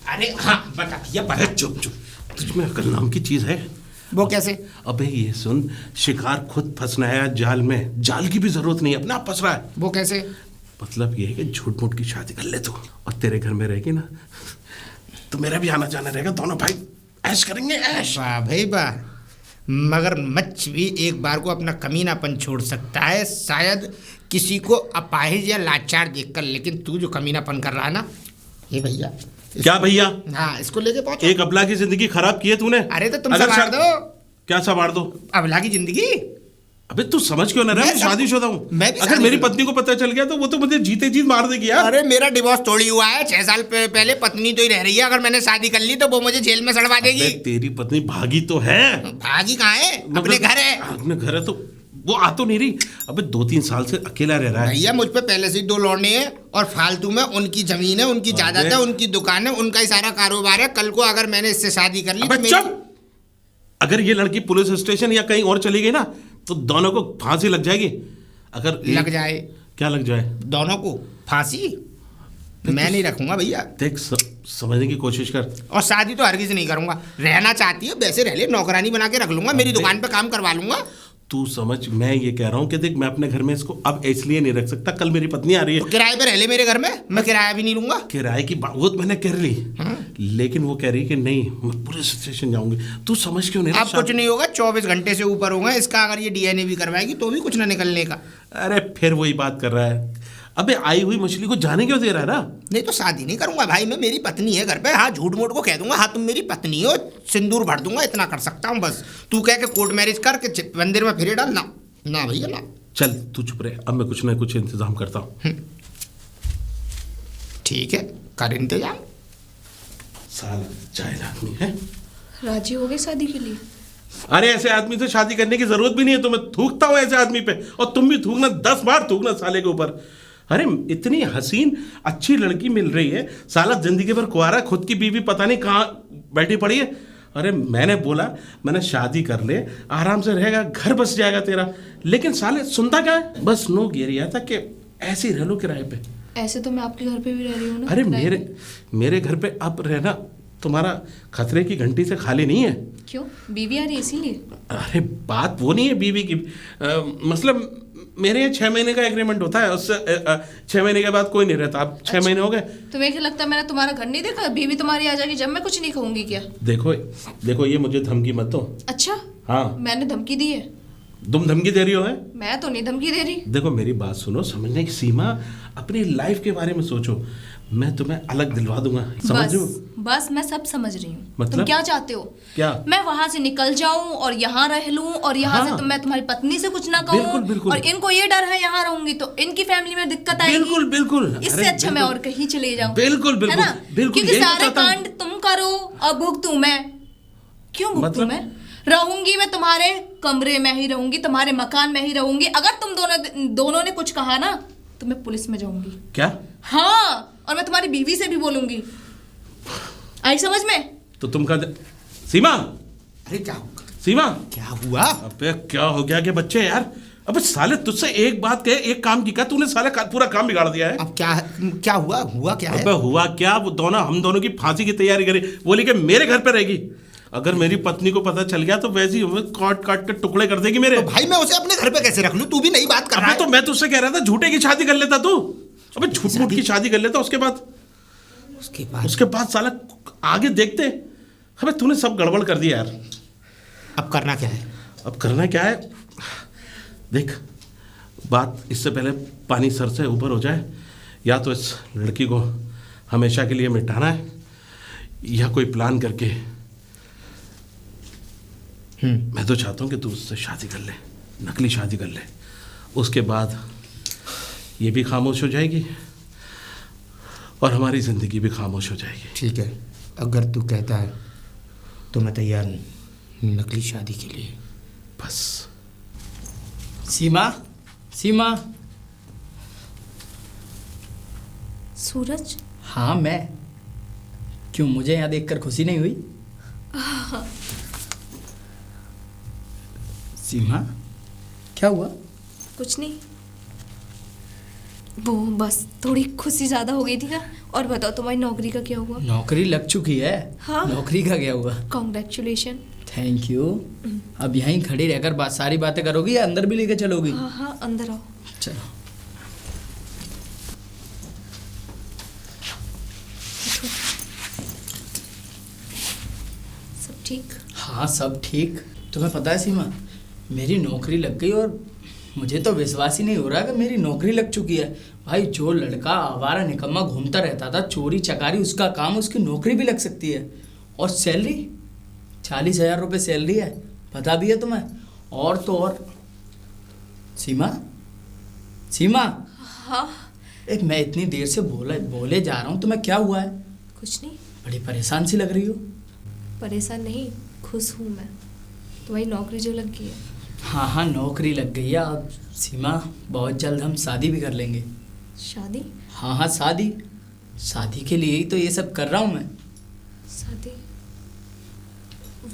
अरे हाँ बता भैया अरे चुप चुप, तुझ में अकल नाम की चीज है? वो कैसे? अबे ये सुन, शिकार खुद फंसना है जाल में, जाल की भी जरूरत नहीं है, अपने आप फंस रहा है। वो कैसे? मतलब ये है कि झूठ मूठ की शादी कर ले तू, और तेरे घर में रहेगी ना तो मेरा भी आना जाना रहेगा, दोनों भाई ऐश करेंगे, ऐश। वाह भाई वाह, मगर मच्छ भी एक बार को अपना कमीनापन छोड़ सकता है, शायद किसी को अपाहिज या लाचार देखकर, लेकिन तू जो कमीनापन कर रहा है ना, ये भैया। क्या भैया? हाँ इसको लेके पहुंचो। एक अबला की जिंदगी खराब की है तूने। अरे तो तुम अगर संवार दो। क्या संवार दो? अबला की जिंदगी। अबे तू समझ क्यों ना रहा, मैं शादीशुदा हूँ। अगर मेरी पत्नी को पता चल गया तो वो तो मुझे जीते जीत मार देगी यार। अरे मेरा डिवोर्स थोड़ी हुआ है, 6 साल पहले पत्नी तो ही रह रही है, अगर मैंने शादी कर ली तो वो मुझे जेल में सड़वा देगी। तेरी पत्नी भागी तो है। भागी कहाँ है? अपने घर है। अपने घर है तो वो आ तो नहीं रही। अबे 2-3 साल से अकेला रह रहा है भैया। मुझ पे पहले से 2 लौंडे हैं और फालतू में उनकी जमीन है, उनकी जायदाद है, उनकी दुकान है, उनका ही सारा कारोबार है। कल को अगर मैंने इससे शादी कर ली तो चुप! अगर ये लड़की पुलिस स्टेशन या कहीं और चली गई ना तो दोनों को फांसी लग जाएगी। अगर लग जाए? क्या लग जाए? दोनों को फांसी? मैं नहीं रखूंगा भैया। देख समझने की कोशिश कर। और शादी तो हरगिज नहीं करूंगा। रहना चाहती है वैसे रह ले, नौकरानी बना के रख लूंगा, मेरी दुकान पे काम करवा लूंगा। तू समझ, मैं ये कह रहा हूँ कि देख मैं अपने घर में इसको अब इसलिए नहीं रख सकता, कल मेरी पत्नी आ रही है। तो किराए पे रह ले मेरे घर में, मैं किराया भी नहीं लूंगा। किराए की बात वो तो मैंने कर ली, लेकिन वो कह रही कि नहीं मैं पुलिस स्टेशन जाऊंगी। तू समझ क्यों नहीं? अब कुछ नहीं होगा, 24 घंटे से ऊपर होगा इसका। अगर ये डीएनए भी करवाएगी तो भी कुछ ना निकलने का। अरे फिर वही बात कर रहा है। अबे आई हुई मछली को जाने क्यों दे रहा है ना? नहीं तो शादी नहीं करूंगा भाई मैं, मेरी पत्नी है घर पे। हाँ झूठ मूठ को कह दूंगा, हाँ तुम मेरी पत्नी हो, सिंदूर भर दूंगा, इतना कर सकता हूँ बस। तू कह के कोर्ट मैरिज करके मंदिर में फिरे डाल ना। ना भैया ना। चल तू चुप रहे, अब मैं कुछ ना कुछ इंतजाम करता हूँ। ठीक है कर इंतजाम। साला जाहिल आदमी है। राजी हो गए शादी के लिए? अरे ऐसे आदमी से शादी करने की जरूरत भी नहीं है, तो मैं थूकता हूँ ऐसे आदमी पे, और तुम भी थूकना, 10 बार थूकना साले के ऊपर। अरे इतनी हसीन अच्छी लड़की मिल रही है, साला जिंदगी भर कुंवारा, खुद की बीवी पता नहीं कहाँ बैठी पड़ी है। अरे मैंने बोला मैंने शादी कर ले, आराम से रहेगा, घर बस जाएगा तेरा, लेकिन साले सुनता क्या है, बस नो गिरिया था कि ऐसे ही रह लो किराए पे। ऐसे तो मैं आपके घर पे भी रह रही हूँ ना। अरे मेरे घर पे अब रहना तुम्हारा खतरे की घंटी से खाली नहीं है। क्यों? बीवी आ रही है इसीलिए? अरे बात वो नहीं है बीवी की, मतलब मेरे यहाँ 6 महीने का एग्रीमेंट होता है, उससे 6 महीने के बाद कोई नहीं रहता। अब 6 महीने हो गए। तुम्हें क्या लगता है मैंने तुम्हारा घर नहीं देखा? बीवी तुम्हारी आ जाएगी जब मैं कुछ नहीं कहूंगी क्या? देखो ये मुझे धमकी मत दो। अच्छा हाँ मैंने धमकी दी है? तुम धमकी दे रही हो? है मैं तो नहीं धमकी दे रही। देखो मेरी बात सुनो, समझने की सीमा, अपनी लाइफ के बारे में सोचो। मैं तुम्हें अलग दिलवा दूंगा, समझ रहे हो? बस मैं सब समझ रही हूँ। मतलब? तुम क्या चाहते हो? क्या? मैं वहां से निकल जाऊं और यहाँ रह लूं, और यहाँ हाँ। से मैं तुम्हारी पत्नी से कुछ ना कहूँ। बिल्कुल। और इनको ये डर है यहाँ रहूंगी तो इनकी फैमिली में दिक्कत आएगी। बिल्कुल। इससे अच्छा मैं और कहीं चले जाऊं। बिल्कुल है ना? क्योंकि यही तो सारे चाहता हूं। कांड तुम करो और भुगतूं मैं। क्यों भुगतूं मतलब? मैं? रहूंगी मैं तुम्हारे कमरे में ही रहूंगी, तुम्हारे मकान में ही रहूंगी। अगर तुम दोनों ने कुछ कहा ना तो मैं पुलिस में जाऊंगी। क्या? हाँ, और मैं तुम्हारी बीवी से भी बोलूंगी। आई समझ में? तो तुम कहा सीमा? अरे क्या हुआ? सीमा क्या हुआ? अबे क्या हो गया कि बच्चे यार, अबे साले तुझसे एक बात कहे, एक काम की कहा, तूने साले पूरा काम बिगाड़ दिया है। अब क्या हुआ क्या है? अबे हुआ क्या, वो हम दोनों की फांसी की तैयारी करी, बोली कि मेरे घर पे रहेगी। अगर मेरी पत्नी को पता चल गया तो वैसे ही काट के टुकड़े कर देगी मेरे। तो भाई मैं उसे अपने घर पे कैसे रख लूं? तू भी नई बात कर रहा है। तो मैं तुझसे कह रहा था झूठे की शादी कर लेता तू। अबे झूठ मूठ की शादी कर लेता, उसके बाद साला आगे देखते। अबे तूने सब गड़बड़ कर दिया यार। अब करना क्या है? अब करना क्या है, देख बात इससे पहले पानी सर से ऊपर हो जाए, या तो इस लड़की को हमेशा के लिए मिटाना है, या कोई प्लान करके मैं तो चाहता हूँ कि तू उससे शादी कर ले, नकली शादी कर ले। उसके बाद ये भी खामोश हो जाएगी और हमारी ज़िंदगी भी खामोश हो जाएगी। ठीक है, अगर तू कहता है तो मैं तैयार हूँ नकली शादी के लिए। बस। सीमा, सीमा। सूरज? हाँ मैं। क्यों, मुझे यहाँ देखकर खुशी नहीं हुई? सीमा, क्या हुआ? कुछ नहीं, वो बस थोड़ी खुशी ज्यादा हो गई थी ना। और बताओ तुम्हारी नौकरी का क्या हुआ? नौकरी लग चुकी है। हाँ। नौकरी का क्या हुआ? कॉन्ग्रेचुलेशन। Thank you. अब यहीं खड़ी रहकर सारी बातें करोगी या अंदर भी लेके चलोगी? हाँ हाँ, अंदर आओ। चलो। सब ठीक? हाँ सब ठीक। तुम्हें पता है सीमा, मेरी नौकरी लग गई और मुझे तो विश्वास ही नहीं हो रहा कि मेरी नौकरी लग चुकी है। भाई, जो लड़का आवारा निकम्मा घूमता रहता था, चोरी चकारी उसका काम, उसकी नौकरी भी लग सकती है। और सैलरी 40,000 रुपये सैलरी है, पता भी है तुम्हें? और तो और सीमा, सीमा। हाँ। एक मैं इतनी देर से बोले जा रहा हूँ, तुम्हें क्या हुआ है? कुछ नहीं। बड़ी परेशान सी लग रही हो। परेशान नहीं, खुश हूँ मैं। तुम्हारी नौकरी जो लग गई है। हाँ हाँ, नौकरी लग गई है। अब सीमा, बहुत जल्द हम शादी भी कर लेंगे। शादी? हाँ हाँ, शादी। शादी के लिए ही तो ये सब कर रहा हूँ मैं। शादी?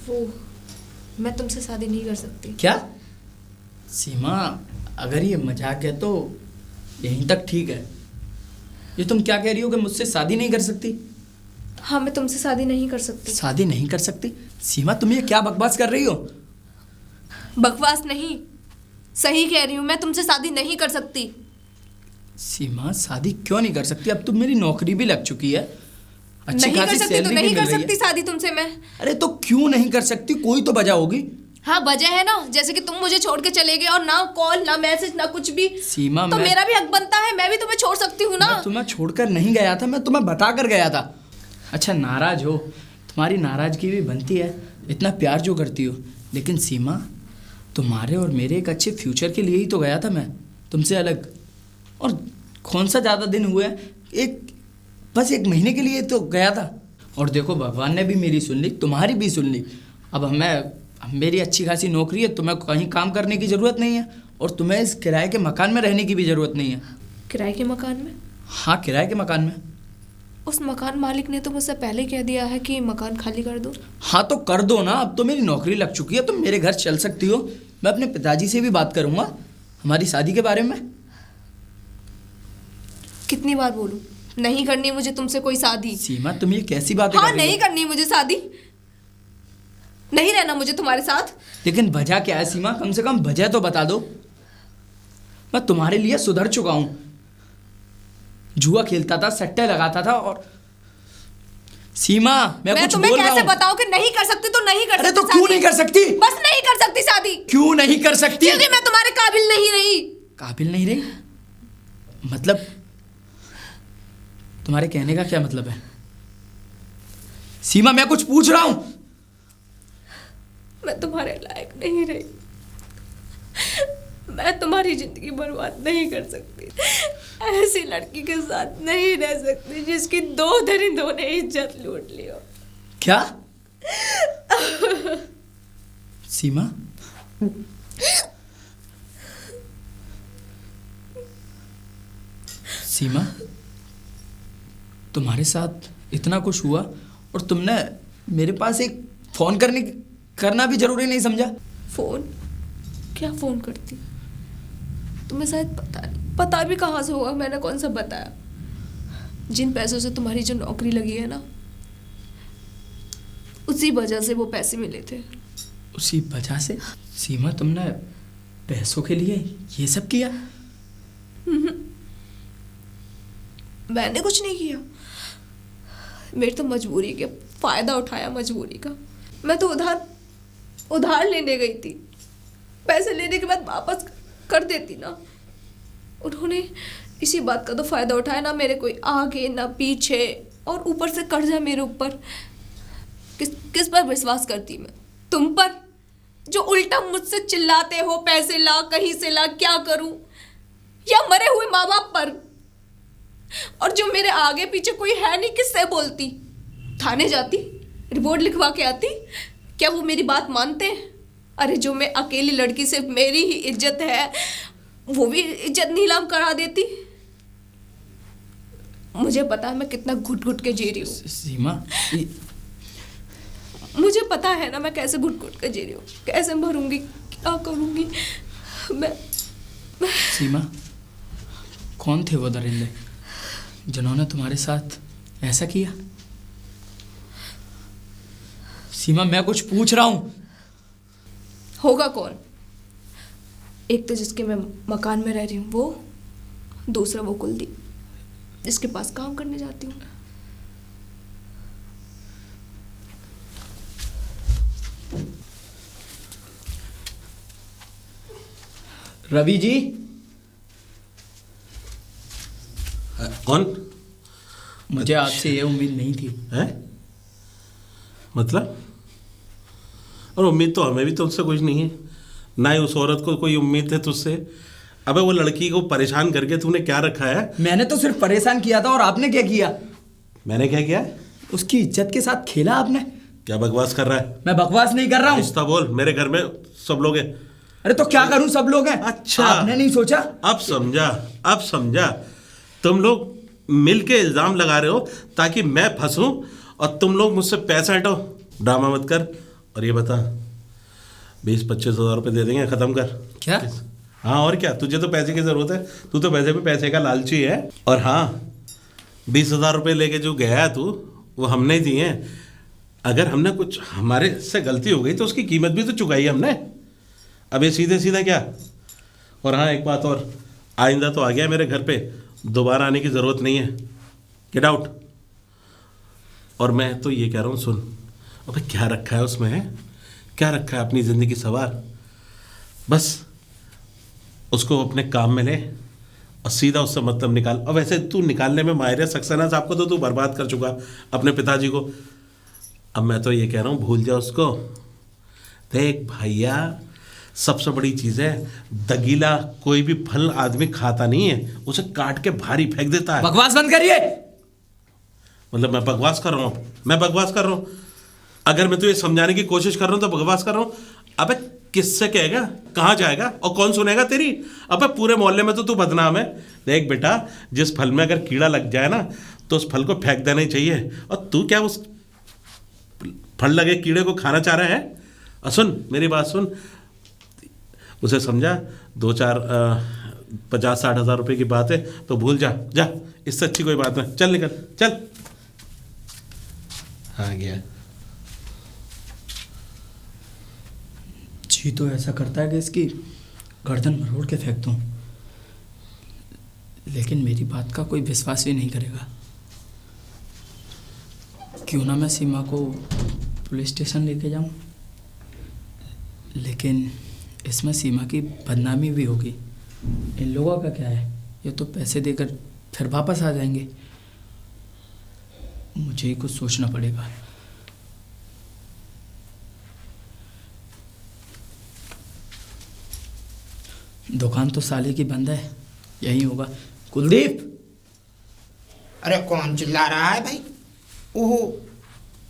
वो मैं तुमसे शादी नहीं कर सकती। क्या? सीमा, अगर ये मजाक है तो यहीं तक ठीक है। ये तुम क्या कह रही हो कि मुझसे शादी नहीं कर सकती? हाँ, मैं तुमसे शादी नहीं कर सकती। शादी नहीं कर सकती? सीमा, तुम ये क्या बकवास कर रही हो? बकवास नहीं, सही कह रही हूँ, मैं तुमसे शादी नहीं कर सकती। सीमा, शादी क्यों नहीं कर सकती? अब तुम मेरी नौकरी भी लग चुकी है, अच्छी नहीं कर खासी सकती तो सैलरी नहीं भी कर मिल रही सकती है। शादी तुमसे मैं। अरे तो क्यों नहीं कर सकती? कोई तो वजह होगी। हाँ, वजह है ना, जैसे कि तुम मुझे छोड़ के चले गए और ना कॉल ना मैसेज ना कुछ भी। सीमा, तो मेरा भी हक बनता है, मैं भी तुम्हें छोड़ सकती हूँ ना। मैं तुम्हें छोड़कर नहीं गया था, मैं तुम्हें बता कर गया था। अच्छा, नाराज हो, तुम्हारी नाराजगी भी बनती है, इतना प्यार जो करती हो। लेकिन सीमा, तुम्हारे और मेरे एक अच्छे फ्यूचर के लिए ही तो गया था मैं तुमसे अलग। और कौन सा ज़्यादा दिन हुए, बस 1 महीने के लिए तो गया था। और देखो, भगवान ने भी मेरी सुन ली, तुम्हारी भी सुन ली। अब मेरी अच्छी खासी नौकरी है, तुम्हें कहीं काम करने की ज़रूरत नहीं है, और तुम्हें इस किराए के मकान में रहने की भी ज़रूरत नहीं है। किराए के मकान में? हाँ, किराए के मकान में। उस मकान मालिक ने तो मुझसे पहले कह दिया है कि मकान खाली कर दो। हाँ तो कर दो ना, अब तो मेरी नौकरी लग चुकी है, तुम मेरे घर चल सकती हो। मैं अपने पिताजी से भी बात करूंगा हमारी शादी के बारे में। कितनी बार बोलूं, नहीं करनी मुझे तुमसे कोई शादी। सीमा, तुम ये कैसी बातें हाँ, कर रही नहीं हो? करनी मुझे शादी, नहीं रहना मुझे तुम्हारे साथ। लेकिन वजह क्या है सीमा? कम से कम वजह तो बता दो। मैं तुम्हारे लिए सुधर चुका हूं। जुआ खेलता था, सट्टे लगाता था, और सीमा, मैं कुछ तुम्हें बोल रहा कैसे हूं। बताऊं कि नहीं कर सकती तो नहीं कर सकती। अरे तो क्यों नहीं कर सकती? बस नहीं कर सकती शादी। क्यों नहीं कर सकती? क्योंकि मैं तुम्हारे काबिल नहीं रही। काबिल नहीं रही? मतलब तुम्हारे कहने का क्या मतलब है? सीमा, मैं कुछ पूछ रहा हूं। मैं तुम्हारे लायक नहीं रही, मैं तुम्हारी जिंदगी बर्बाद नहीं कर सकती। ऐसी लड़की के साथ नहीं रह सकती जिसकी 2 दरिंदों ने इज्जत लूट ली हो। क्या? सीमा, सीमा, तुम्हारे साथ इतना कुछ हुआ और तुमने मेरे पास एक फोन करना भी जरूरी नहीं समझा? फोन? क्या फोन करती? तुम्हें शायद पता भी कहाँ से होगा, मैंने कौन सा बताया। जिन पैसों से तुम्हारी जो नौकरी लगी है ना, उसी वजह से वो पैसे मिले थे। उसी वजह से? सीमा, तुमने पैसों के लिए ये सब किया? मैंने कुछ नहीं किया, मेरी तो मजबूरी के फायदा उठाया मजबूरी का। मैं तो उधार लेने गई थी, पैसे लेने के बाद वापस कर देती ना। उन्होंने इसी बात का तो फायदा उठाया ना, मेरे कोई आगे ना पीछे, और ऊपर से कर्जा मेरे ऊपर। किस पर विश्वास करती मैं? तुम पर? जो उल्टा मुझसे चिल्लाते हो पैसे ला, कहीं से ला, क्या करूं, या मरे हुए माँ बाप पर। और जो मेरे आगे पीछे कोई है नहीं, किससे बोलती? थाने जाती, रिपोर्ट लिखवा के आती, क्या वो मेरी बात मानते हैं? अरे जो मैं अकेली लड़की, सिर्फ मेरी ही इज्जत है, वो भी इज्जत नीलाम करा देती। मुझे पता है मैं कितना घुट घुट के जी रही हूँ सीमा, मुझे पता है ना मैं कैसे घुट घुट के जी रही हूँ, कैसे मरूंगी, क्या करूंगी मैं। सीमा, कौन थे वो दरिंदे जिन्होंने तुम्हारे साथ ऐसा किया? सीमा, मैं कुछ पूछ रहा हूं। होगा कौन? एक तो जिसके मैं मकान में रह रही हूँ वो, दूसरा वो कुलदीप जिसके पास काम करने जाती हूँ। रवि जी। कौन? मुझे आपसे ये उम्मीद नहीं थी। है मतलब? और उम्मीद तो हमें भी तुझसे कुछ नहीं है, ना ही उस औरत को कोई उम्मीद है तुझसे। अबे वो लड़की को परेशान करके तूने क्या रखा है? मैंने तो सिर्फ परेशान किया था, और आपने क्या किया? मैंने क्या किया? उसकी इज्जत के साथ खेला आपने। क्या बकवास कर रहा है? मैं बकवास नहीं कर रहा हूँ। आहिस्ता बोल, मेरे घर में सब लोग हैं। अरे तो क्या करूं, सब लोग हैं। अच्छा, आपने नहीं सोचा? अब समझा, अब समझा। तुम लोग मिल के इल्जाम लगा रहे हो ताकि मैं फंसूं और तुम लोग मुझसे पैसा हटाओ। ड्रामा मत कर। और ये बता, 20-25 हज़ार रुपये दे देंगे, ख़त्म कर। क्या? हाँ और क्या, तुझे तो पैसे की ज़रूरत है, तू तो पैसे पे पैसे का लालची है। और हाँ, 20,000 रुपये लेके जो गया तू, वो हमने ही दिए हैं। अगर हमने कुछ, हमारे से गलती हो गई तो उसकी कीमत भी तो चुकाई हमने। अब ये सीधे सीधा क्या? और हाँ एक बात और, आइंदा तो आ गया मेरे घर पे, दोबारा आने की ज़रूरत नहीं है। Get out. और मैं तो ये कह रहा हूँ, सुन, अबे क्या रखा है उसमें, है क्या रखा है? अपनी ज़िंदगी सवार, बस उसको अपने काम में ले और सीधा उससे मतलब निकाल। और वैसे तू निकालने में माहिर है, सक्सेना साहब को तो तू बर्बाद कर चुका, अपने पिताजी को। अब मैं तो ये कह रहा हूँ, भूल जा उसको। देख भैया, सबसे बड़ी चीज़ है, दगीला कोई भी फल आदमी खाता नहीं है, उसे काट के भारी फेंक देता है। बकवास बंद करिए। मतलब मैं बकवास कर रहा हूँ? मैं बकवास कर रहा हूँ? अगर मैं तुझे समझाने की कोशिश कर रहा हूँ तो बकवास कर रहा हूँ? अबे किससे कहेगा, कहाँ जाएगा और कौन सुनेगा तेरी? अबे पूरे मोहल्ले में तो तू बदनाम है। देख बेटा, जिस फल में अगर कीड़ा लग जाए ना तो उस फल को फेंक देना ही चाहिए। और तू क्या उस फल लगे कीड़े को खाना चाह रहा है? और सुन मेरी बात सुन, उसे समझा, 2-4 50-60 हज़ार रुपये की बात है तो भूल जा, जा, इससे अच्छी कोई बात नहीं। चल निकल, चल। हाँ गया जी, तो ऐसा करता है कि इसकी गर्दन मरोड़ के फेंक दूँ, लेकिन मेरी बात का कोई विश्वास भी नहीं करेगा। क्यों ना मैं सीमा को पुलिस स्टेशन लेके जाऊँ, लेकिन इसमें सीमा की बदनामी भी होगी। इन लोगों का क्या है, ये तो पैसे देकर फिर वापस आ जाएंगे। मुझे ही कुछ सोचना पड़ेगा। दुकान तो साले की बंद है, यही होगा। कुलदीप। अरे कौन चिल्ला रहा है भाई? ओहो,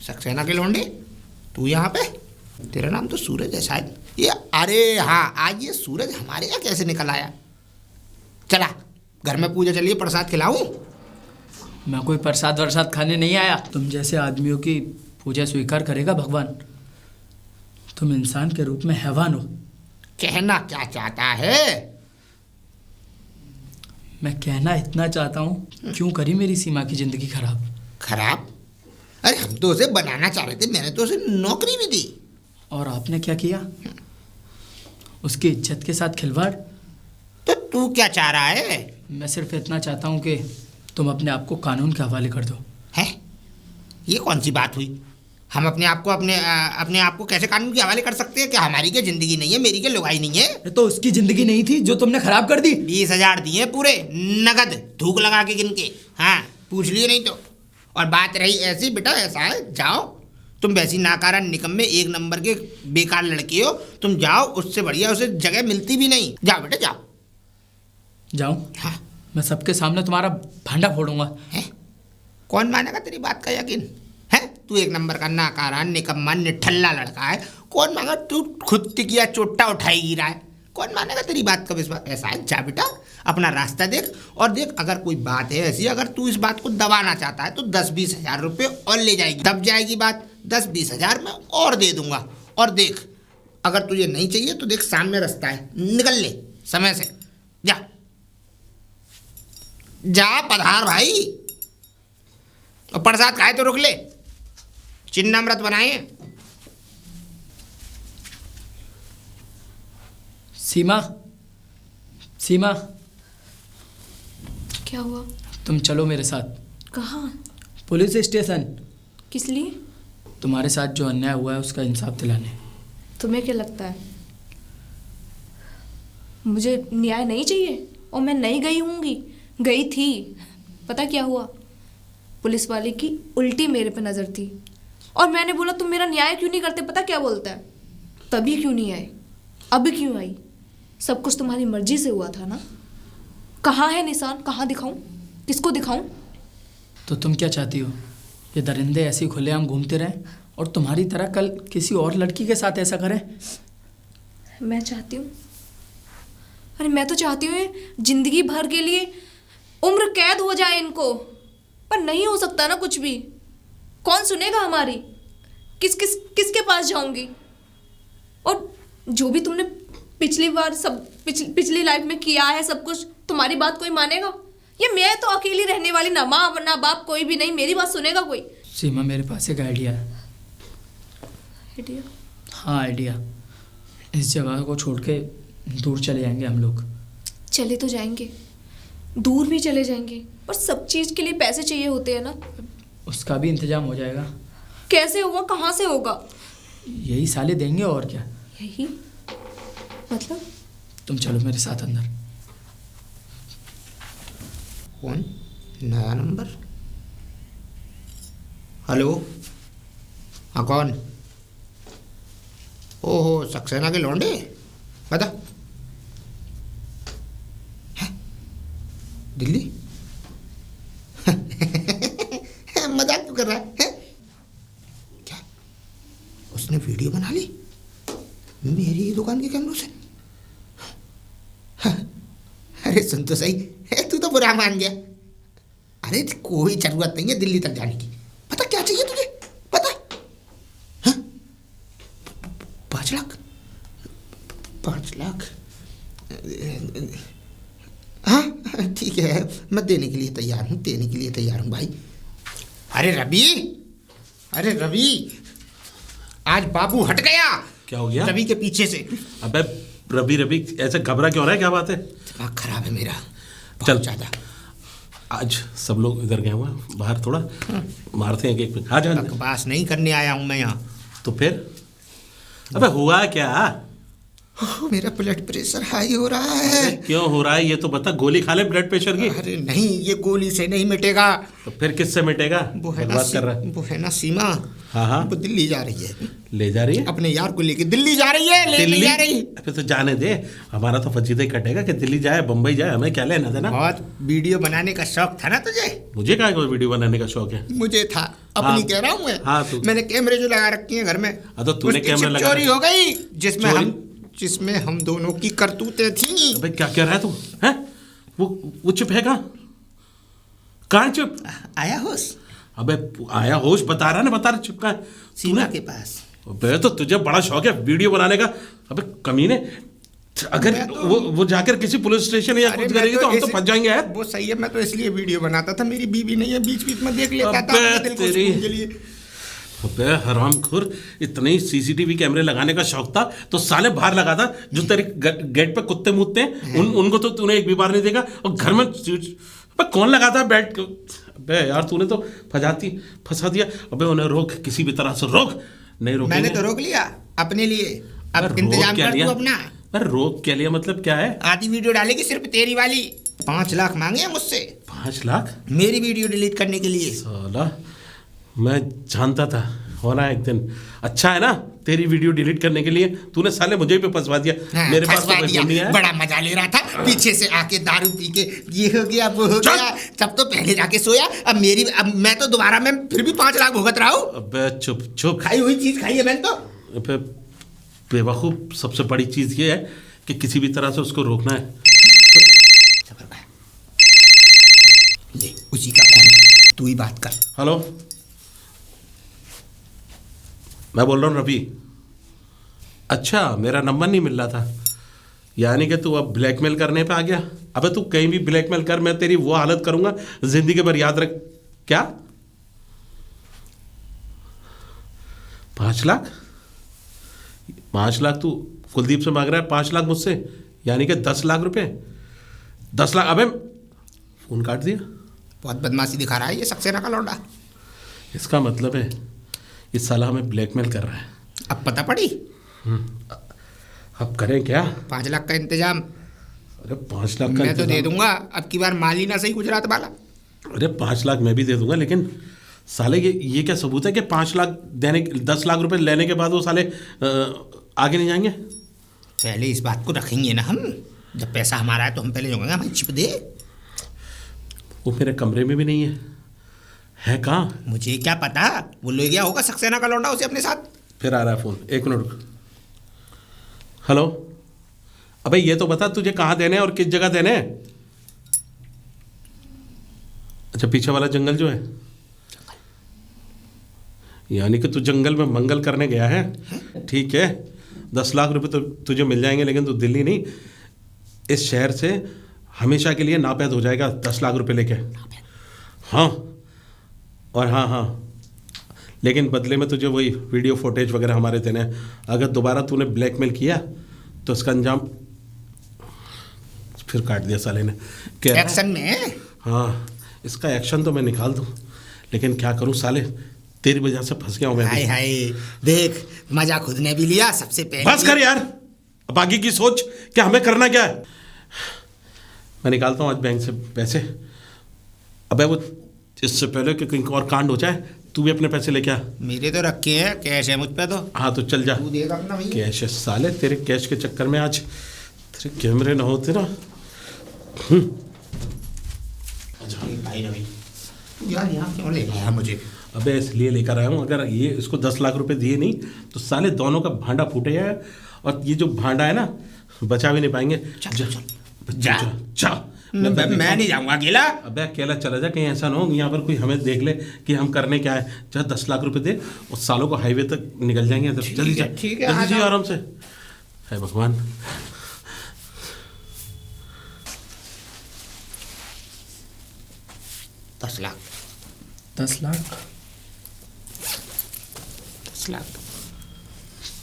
सक्सेना के लौंडे, तू यहाँ पे? तेरा नाम तो सूरज है शायद। ये अरे हाँ, आज ये सूरज हमारे यहाँ कैसे निकल आया? चला घर में पूजा चलिए, प्रसाद खिलाऊं? मैं कोई प्रसाद वरसाद खाने नहीं आया। तुम जैसे आदमियों की पूजा स्वीकार करेगा भगवान? तुम इंसान के रूप में हैवान हो। कहना क्या चाहता है? मैं कहना इतना चाहता हूँ, क्यों करी मेरी सीमा की जिंदगी खराब? खराब? अरे हम तो उसे बनाना चाह रहे थे, मैंने तो उसे नौकरी भी दी। और आपने क्या किया? उसकी इज्जत के साथ खिलवाड़। तो तू क्या चाह रहा है? मैं सिर्फ इतना चाहता हूँ कि तुम अपने आप को कानून के हवाले कर दो। है? ये कौन सी बात हुई? हम अपने आप को कैसे कानून के हवाले कर सकते हैं? क्या हमारी क्या जिंदगी नहीं है, मेरी क्या लुगाई नहीं है? ये तो उसकी जिंदगी नहीं थी जो तुमने खराब कर दी। 20,000 दिए पूरे नगद, थूक लगा के गिन के। हाँ, पूछ लिए नहीं तो। और बात रही ऐसी बेटा, ऐसा है, जाओ तुम वैसी नाकारा निकम्मे एक नंबर के बेकार लड़की हो। तुम जाओ, उससे बढ़िया उसे जगह मिलती भी नहीं। जाओ बेटा जाओ। जाऊं? हाँ। मैं सबके सामने तुम्हारा भांडा फोड़ूंगा। है? कौन मानेगा तेरी बात का यकीन है? तू एक नंबर का नाकारा निकम्मा निठल्ला लड़का है। कौन मांगा? तू खुद किया चोटा उठाई गिरा है। कौन मानेगा तेरी बात का विश्वास? ऐसा है, जा बेटा अपना रास्ता देख। और देख, अगर कोई बात है ऐसी, अगर तू इस बात को दबाना चाहता है तो 10-20 हज़ार रुपये और ले जाएगी। दब जाएगी बात, 10-20 हज़ार मैं और दे दूंगा। और देख, अगर तुझे नहीं चाहिए तो देख सामने रास्ता है, निकल ले समय से। जा जा पधार भाई। और प्रसाद खाए तो रुक ले, चिन्नामृत बनाए। सीमा, सीमा, क्या हुआ? तुम चलो मेरे साथ। कहाँ? Police station. किस लिए? तुम्हारे साथ जो अन्याय हुआ है उसका इंसाफ दिलाने। तुम्हें क्या लगता है मुझे न्याय नहीं चाहिए? और मैं नहीं गई होंगी, गई थी। पता क्या हुआ? पुलिस वाले की उल्टी मेरे पे नज़र थी और मैंने बोला तुम मेरा न्याय क्यों नहीं करते? पता क्या बोलता है? तभी क्यों नहीं आए, अभी क्यों आई? सब कुछ तुम्हारी मर्जी से हुआ था ना। कहाँ है निशान? कहाँ दिखाऊं? किसको दिखाऊं? तो तुम क्या चाहती हो? ये दरिंदे ऐसे ही खुलेआम घूमते रहें और तुम्हारी तरह कल किसी और लड़की के साथ ऐसा करें? मैं चाहती हूँ, अरे मैं तो चाहती हूँ जिंदगी भर के लिए उम्र कैद हो जाए इनको, पर नहीं हो सकता ना कुछ भी। कौन सुनेगा हमारी? किसके पास जाऊंगी? और जो भी तुमने पिछली बार सब पिछली लाइफ में किया है सब कुछ, तुम्हारी बात कोई मानेगा? ये मैं तो अकेली रहने वाली, ना माँ ना बाप, कोई भी नहीं। मेरी बात सुनेगा कोई? सीमा, मेरे पास एक आइडिया है। आइडिया? हाँ, आइडिया। इस जगह को छोड़ के दूर चले जाएंगे हम लोग। चले तो जाएंगे, दूर भी चले जाएंगे, पर सब चीज़ के लिए पैसे चाहिए होते हैं ना। उसका भी इंतजाम हो जाएगा। कैसे होगा? कहाँ से होगा? यही साले देंगे और क्या। यही मतलब? तुम चलो मेरे साथ अंदर। कौन? नया नंबर? हेलो, हाँ कौन? ओहो, सक्सेना के लौंडे, बता। है? दिल्ली? मजाक क्यों कर रहा है? क्या उसने वीडियो बना ली मेरी ही दुकान के कैमरों से? अरे सुन तो सही, तू तो बुरा मान गया। अरे कोई जरूरत नहीं है दिल्ली तक जाने की। पता क्या चाहिए तुझे? पता? हाँ? 5 लाख? 5 लाख? हाँ ठीक है, मैं देने के लिए तैयार हूँ, देने के लिए तैयार हूँ भाई। अरे रवि, अरे रवि, आज बाबू हट गया। क्या हो गया? रवि के पीछे से। अबे रवि ऐसे घबरा क्यों रहा है? क्या बात है? दिमाग खराब है मेरा चल बहुत ज्यादा। आज सब लोग इधर गए हुए हैं, बाहर थोड़ा मारते हैं केक पे। हाँ जान। बकवास नहीं करने आया हूँ मैं यहाँ। तो फिर अबे हुआ क्या? मेरा ब्लड प्रेशर हाई हो रहा है। क्यों हो रहा है ये तो बता। गोली खा ले ब्लड प्रेशर की। अरे नहीं, ये गोली से नहीं मिटेगा। तो फिर किससे मिटेगा? वो है ना बकवास कर रहा है। वो है ना सीमा। हाँ हाँ, वो दिल्ली जा रही है। ले जा रही है अपने यार को लेके दिल्ली जा रही है। ले जा रही। अबे तो जाने दे, हमारा तो फजीदा ही कटेगा कि दिल्ली जाए बम्बई जाए, हमें क्या लेना देना। बहुत वीडियो बनाने का शौक था ना तुझे? मुझे क्या कोई वीडियो बनाने का शौक है? मुझे था, अपनी हाँ, कह रहा हूँ मैं। हाँ, मैंने कैमरे जो लगा रखी है घर में। हाँ, तो तूने उसकी कैमरा चिप लगा चोरी हो गई, जिसमें हम दोनों की करतूतें थी। अबे क्या कह रहा है तू? हैं? वो चिप है कहाँ? कहाँ है चिप? आया होश? अबे आया होश बता रहा है ना, बता रहा चिप कहाँ है? सीमा के पास। अबे तो तुझे बड़ा शौक है वीडियो बनाने का। अबे कमीने, अगर वो जाकर किसी पुलिस स्टेशन या कुछ करेगी तो हम तो फंस जाएंगे यार। वो सही है, मैं तो इसलिए वीडियो बनाता था, मेरी बीवी नहीं है, बीच बीच में देख लेता था अबे अपने दिल को तेरी, सुकून के लिए। अबे हरामखोर, इतने सीसीटीवी कैमरे लगाने का शौक था तो साले बाहर लगा था। जो तेरे गेट पे कुत्ते मूतते हैं उनको तो तूने एक भी बार नहीं देखा। और घर में अबे कौन लगाता बैठ? अबे यार तूने तो फंसा दिया। अबे उन्हें रोक, किसी भी तरह से रोक। नहीं रोक, मैंने तो रोक लिया अपने लिए। अब इंतजाम कर तू अपना। पर रोक क्या लिया मतलब क्या है? आधी वीडियो डालेगी सिर्फ तेरी वाली। 5 लाख मांगे हैं मुझसे। 5 लाख? मेरी वीडियो डिलीट करने के लिए। साला मैं जानता था होना है एक दिन। अच्छा है ना, तेरी वीडियो डिलीट करने के लिए तूने साले मुझे भी फंसवा दिया। हाँ, मेरे पास तो फंसवा कोई दिया। फोन नहीं है। बड़ा मजा ले रहा था, पीछे से आके दारू पी के ये हो गया वो हो गया, तब तो पहले जाके सोया। अब मैं तो दोबारा मैं फिर भी 5 लाख भुगत रहा हूँ। अबे चुप चुप, खाई हुई चीज खाई है मैंने तो। अबे बेवकूफ, सबसे बड़ी चीज ये है कि किसी भी तरह से उसको रोकना है। ले उसी का फोन है, तू ही बात कर। हेलो, मैं बोल रहा हूँ रवि। अच्छा, मेरा नंबर नहीं मिल रहा था, यानी कि तू अब ब्लैकमेल करने पे आ गया। अबे तू कहीं भी ब्लैकमेल कर, मैं तेरी वो हालत करूंगा जिंदगी भर याद रख। क्या 5 लाख? 5 लाख तू कुलदीप से मांग रहा है? 5 लाख मुझसे, यानी कि 10 लाख रुपए। 10 लाख? अबे फोन काट दिया। बहुत बदमाशी दिखा रहा है ये सक्सेना का लौंडा। इसका मतलब है ये साला हमें ब्लैकमेल कर रहा है। अब पता पड़ी। अब करें क्या? 5 लाख का इंतजाम अरे 5 लाख का मैं तो दे इंतजाम। दूंगा, अब की बार माल ही ना सही गुजरात वाला। अरे 5 लाख मैं भी दे दूंगा, लेकिन साले ये क्या सबूत है कि 5 लाख देने, 10 लाख रुपए लेने के बाद वो साले आगे नहीं जाएंगे? पहले इस बात को रखेंगे ना हम, जब पैसा हमारा है तो हम पहले जाएंगे हमें चिप दे। वो मेरे कमरे में भी नहीं है कहाँ? मुझे क्या पता, वो ले गया होगा सक्सेना का लौंडा उसे अपने साथ। फिर आ रहा है फोन, 1 मिनट रुक। हेलो, अबे ये तो बता तुझे कहाँ देने हैं और किस जगह देने हैं? अच्छा, पीछे वाला जंगल जो है, यानी कि तू जंगल में मंगल करने गया है। ठीक है, 10 लाख रुपए तो तुझे मिल जाएंगे, लेकिन तू दिल्ली नहीं, इस शहर से हमेशा के लिए नापैद हो जाएगा 10 लाख रुपए लेके। हाँ, और हाँ, लेकिन बदले में तुझे वही वीडियो फुटेज वगैरह हमारे देने हैं। अगर दोबारा तूने ब्लैकमेल किया तो इसका अंजाम। फिर काट दिया साले ने। कह रहा है, एक्शन में। हाँ, इसका एक्शन तो मैं निकाल दूँ, लेकिन क्या करूँ साले, तेरी वजह से फंस गया हूँ मैं भी। हाय हाय, देख मजा खुद ने भी लिया सबसे पहले। बस कर यार, अब आगे की सोच, क्या हमें करना क्या है। मैं निकालता हूँ आज बैंक से पैसे। अबे वो इससे पहले कि कहीं और कांड हो जाए, तू भी अपने पैसे लेके आ। मेरे तो रखे हैं, कैश है मुझ पे तो। हाँ तो चल जा। तू देगा अपना भैया। कैश है साले, तेरे कैश के चक्कर में आज तेरे कैमरे ना होते ना। भाई रवि, यार यहाँ क्यों ले आया मुझे? अबे इसलिए लेकर आया हूँ, अगर ये इसको 10 लाख रुपए दिए नहीं तो साले दोनों का भांडा फूटे है, और ये जो भांडा है ना बचा भी नहीं पाएंगे। जा। मैं नहीं जाऊंगा अकेला। अबे अकेला चला जा, कहीं ऐसा ना हो यहाँ पर कोई हमें देख ले कि हम करने क्या है। जा 10 लाख रुपए दे, और सालों को हाईवे तक निकल जाएंगे। जल्दी जा, ठीक है, जल्दी आ जी, जाओ। आराम से। है भगवान। दस लाख 10 लाख 10 लाख।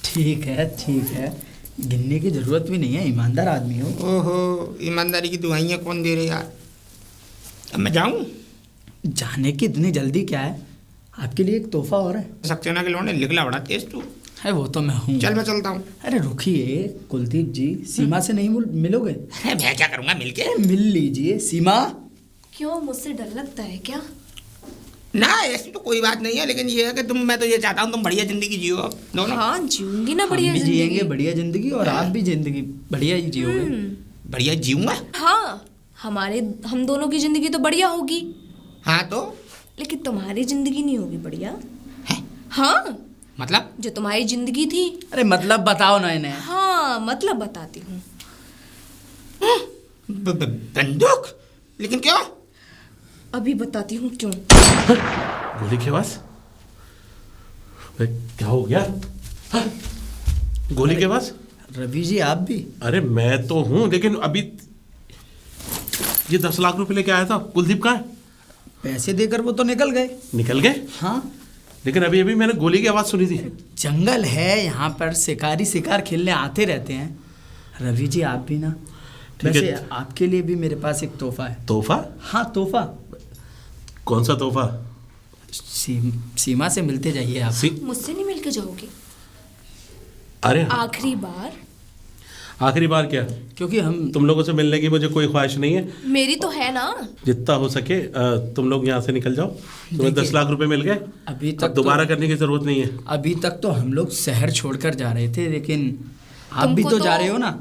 ठीक है, गिनने की जरूरत भी नहीं है, ईमानदार आदमी हो। ओहो, ईमानदारी की दुआइयाँ कौन दे रहे यार। अब मैं जाऊँ? जाने की इतनी जल्दी क्या है, आपके लिए एक तोहफा और है। सक्सेना के लौंडे लिखला बड़ा तेज तू। है वो तो मैं हूँ। चल मैं चलता हूँ। अरे रुकिए कुलदीप जी, सीमा से नहीं मिलोगे? अरे मैं क्या करूँगा मिलके? अरे मिल लीजिए। सीमा, क्यों, मुझसे डर लगता है क्या? ना ऐसी तो कोई बात नहीं है, लेकिन ये है कि मैं तो ये चाहता हूँ तुम बढ़िया जिंदगी जियो अब दोनों। हाँ, जीऊंगी ना हम बढ़िया भी जिएंगे जिंदगी। बढ़िया जिंदगी, और आप भी जिंदगी बढ़िया ही जियोगे। बढ़िया जीऊंगा। हाँ, हम दोनों की जिंदगी तो बढ़िया होगी, हाँ तो लेकिन तुम्हारी जिंदगी नहीं होगी बढ़िया। है? हाँ, मतलब जो तुम्हारी जिंदगी थी। अरे मतलब बताओ ना इन्हें। हाँ, मतलब बताती हूँ। बंदूक? लेकिन क्यों? अभी बताती हूँ क्यों। गोली की आवाज। क्या हो गया? हाँ? गोली की आवाज। रवि जी आप भी? अरे मैं तो हूं, लेकिन अभी ये 10 लाख रुपए लेके आया था, कुलदीप कहाँ है? पैसे देकर वो तो निकल गए। निकल गए? हाँ, लेकिन अभी अभी मैंने गोली की आवाज सुनी थी। जंगल है यहाँ पर, शिकारी शिकार खेलने आते रहते हैं। रवि जी आप भी ना। ठीक है। वैसे आपके लिए भी मेरे पास एक तोहफा है। तोहफा? हाँ तोहफा। कौन सा तोहफा? सीमा से मिलते जाइए आप। मुझसे नहीं मिलके जाओगे? अरे आखिरी बार। आखिरी बार क्या? क्योंकि हम तुम लोगों से मिलने की मुझे कोई ख्वाहिश नहीं है। मेरी तो है ना। जितना हो सके तुम लोग यहाँ से निकल जाओ। तुम्हें 10 लाख रुपए मिल गए, अभी अब तक दोबारा करने की जरूरत नहीं है। अभी तक तो हम लोग शहर छोड़कर जा रहे थे, लेकिन आप भी तुमको तो जा रहे हो ना।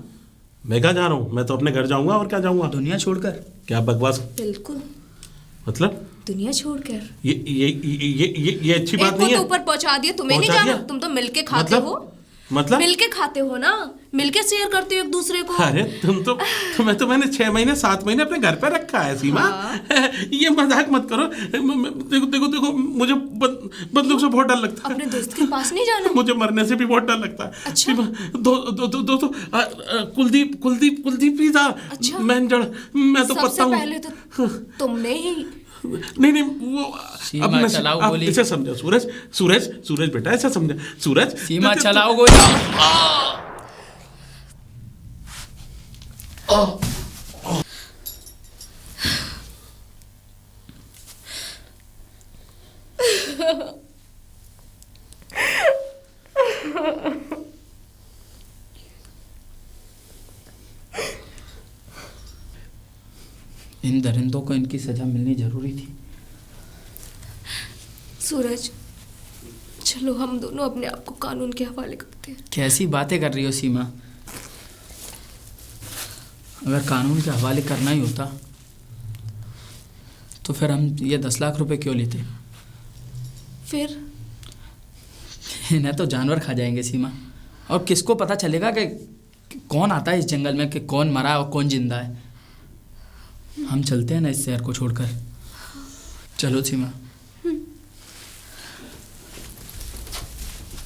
मैं कहाँ जा रहा हूँ? मैं तो अपने घर जाऊंगा, और क्या जाऊंगा? दुनिया छोड़कर। क्या बकवास, बिल्कुल, मतलब दुनिया छोड़कर। ये अच्छी बात एक को नहीं तो है। ऊपर पहुंचा दिया, तुम्हें नहीं पहुंचा जाना? दिया? तुम तो मिलके खाते हो। मतलब मिलके खाते हो ना, मिलके शेयर करते हो एक दूसरे को। अरे तुम्हें तो मैंने 6 महीने 7 महीने अपने घर पे रखा है सीमा। ये मजाक मत करो। देखो देखो देखो, मुझे बंदूक से बहुत डर लगता है। अपने दोस्त के पास नहीं जाना? मुझे मरने से भी बहुत डर लगता है। अच्छा। सीमा, दोस्तों, कुलदीप पिज़्ज़ा अच्छा। मैंजड़, मैं तो पता सबसे हूँ। पहले तो तुमने ही। नहीं वो सीमा, अब मैं चलाओ अब गोली। इसे समझो सूरज बेटा, ऐसा समझा सूरज। सीमा, चलाओ गोली। इन दरिंदों को इनकी सजा मिलनी जरूरी थी। सूरज, चलो हम दोनों अपने आप को कानून के हवाले करते हैं। कैसी बातें कर रही हो सीमा? अगर कानून के हवाले करना ही होता तो फिर हम ये 10 लाख रुपए क्यों लेते? फिर इन्हें तो जानवर खा जाएंगे सीमा, और किसको पता चलेगा कि कौन आता है इस जंगल में, कि कौन मरा है और कौन जिंदा है। हम चलते हैं ना इस शहर को छोड़कर। चलो सीमा।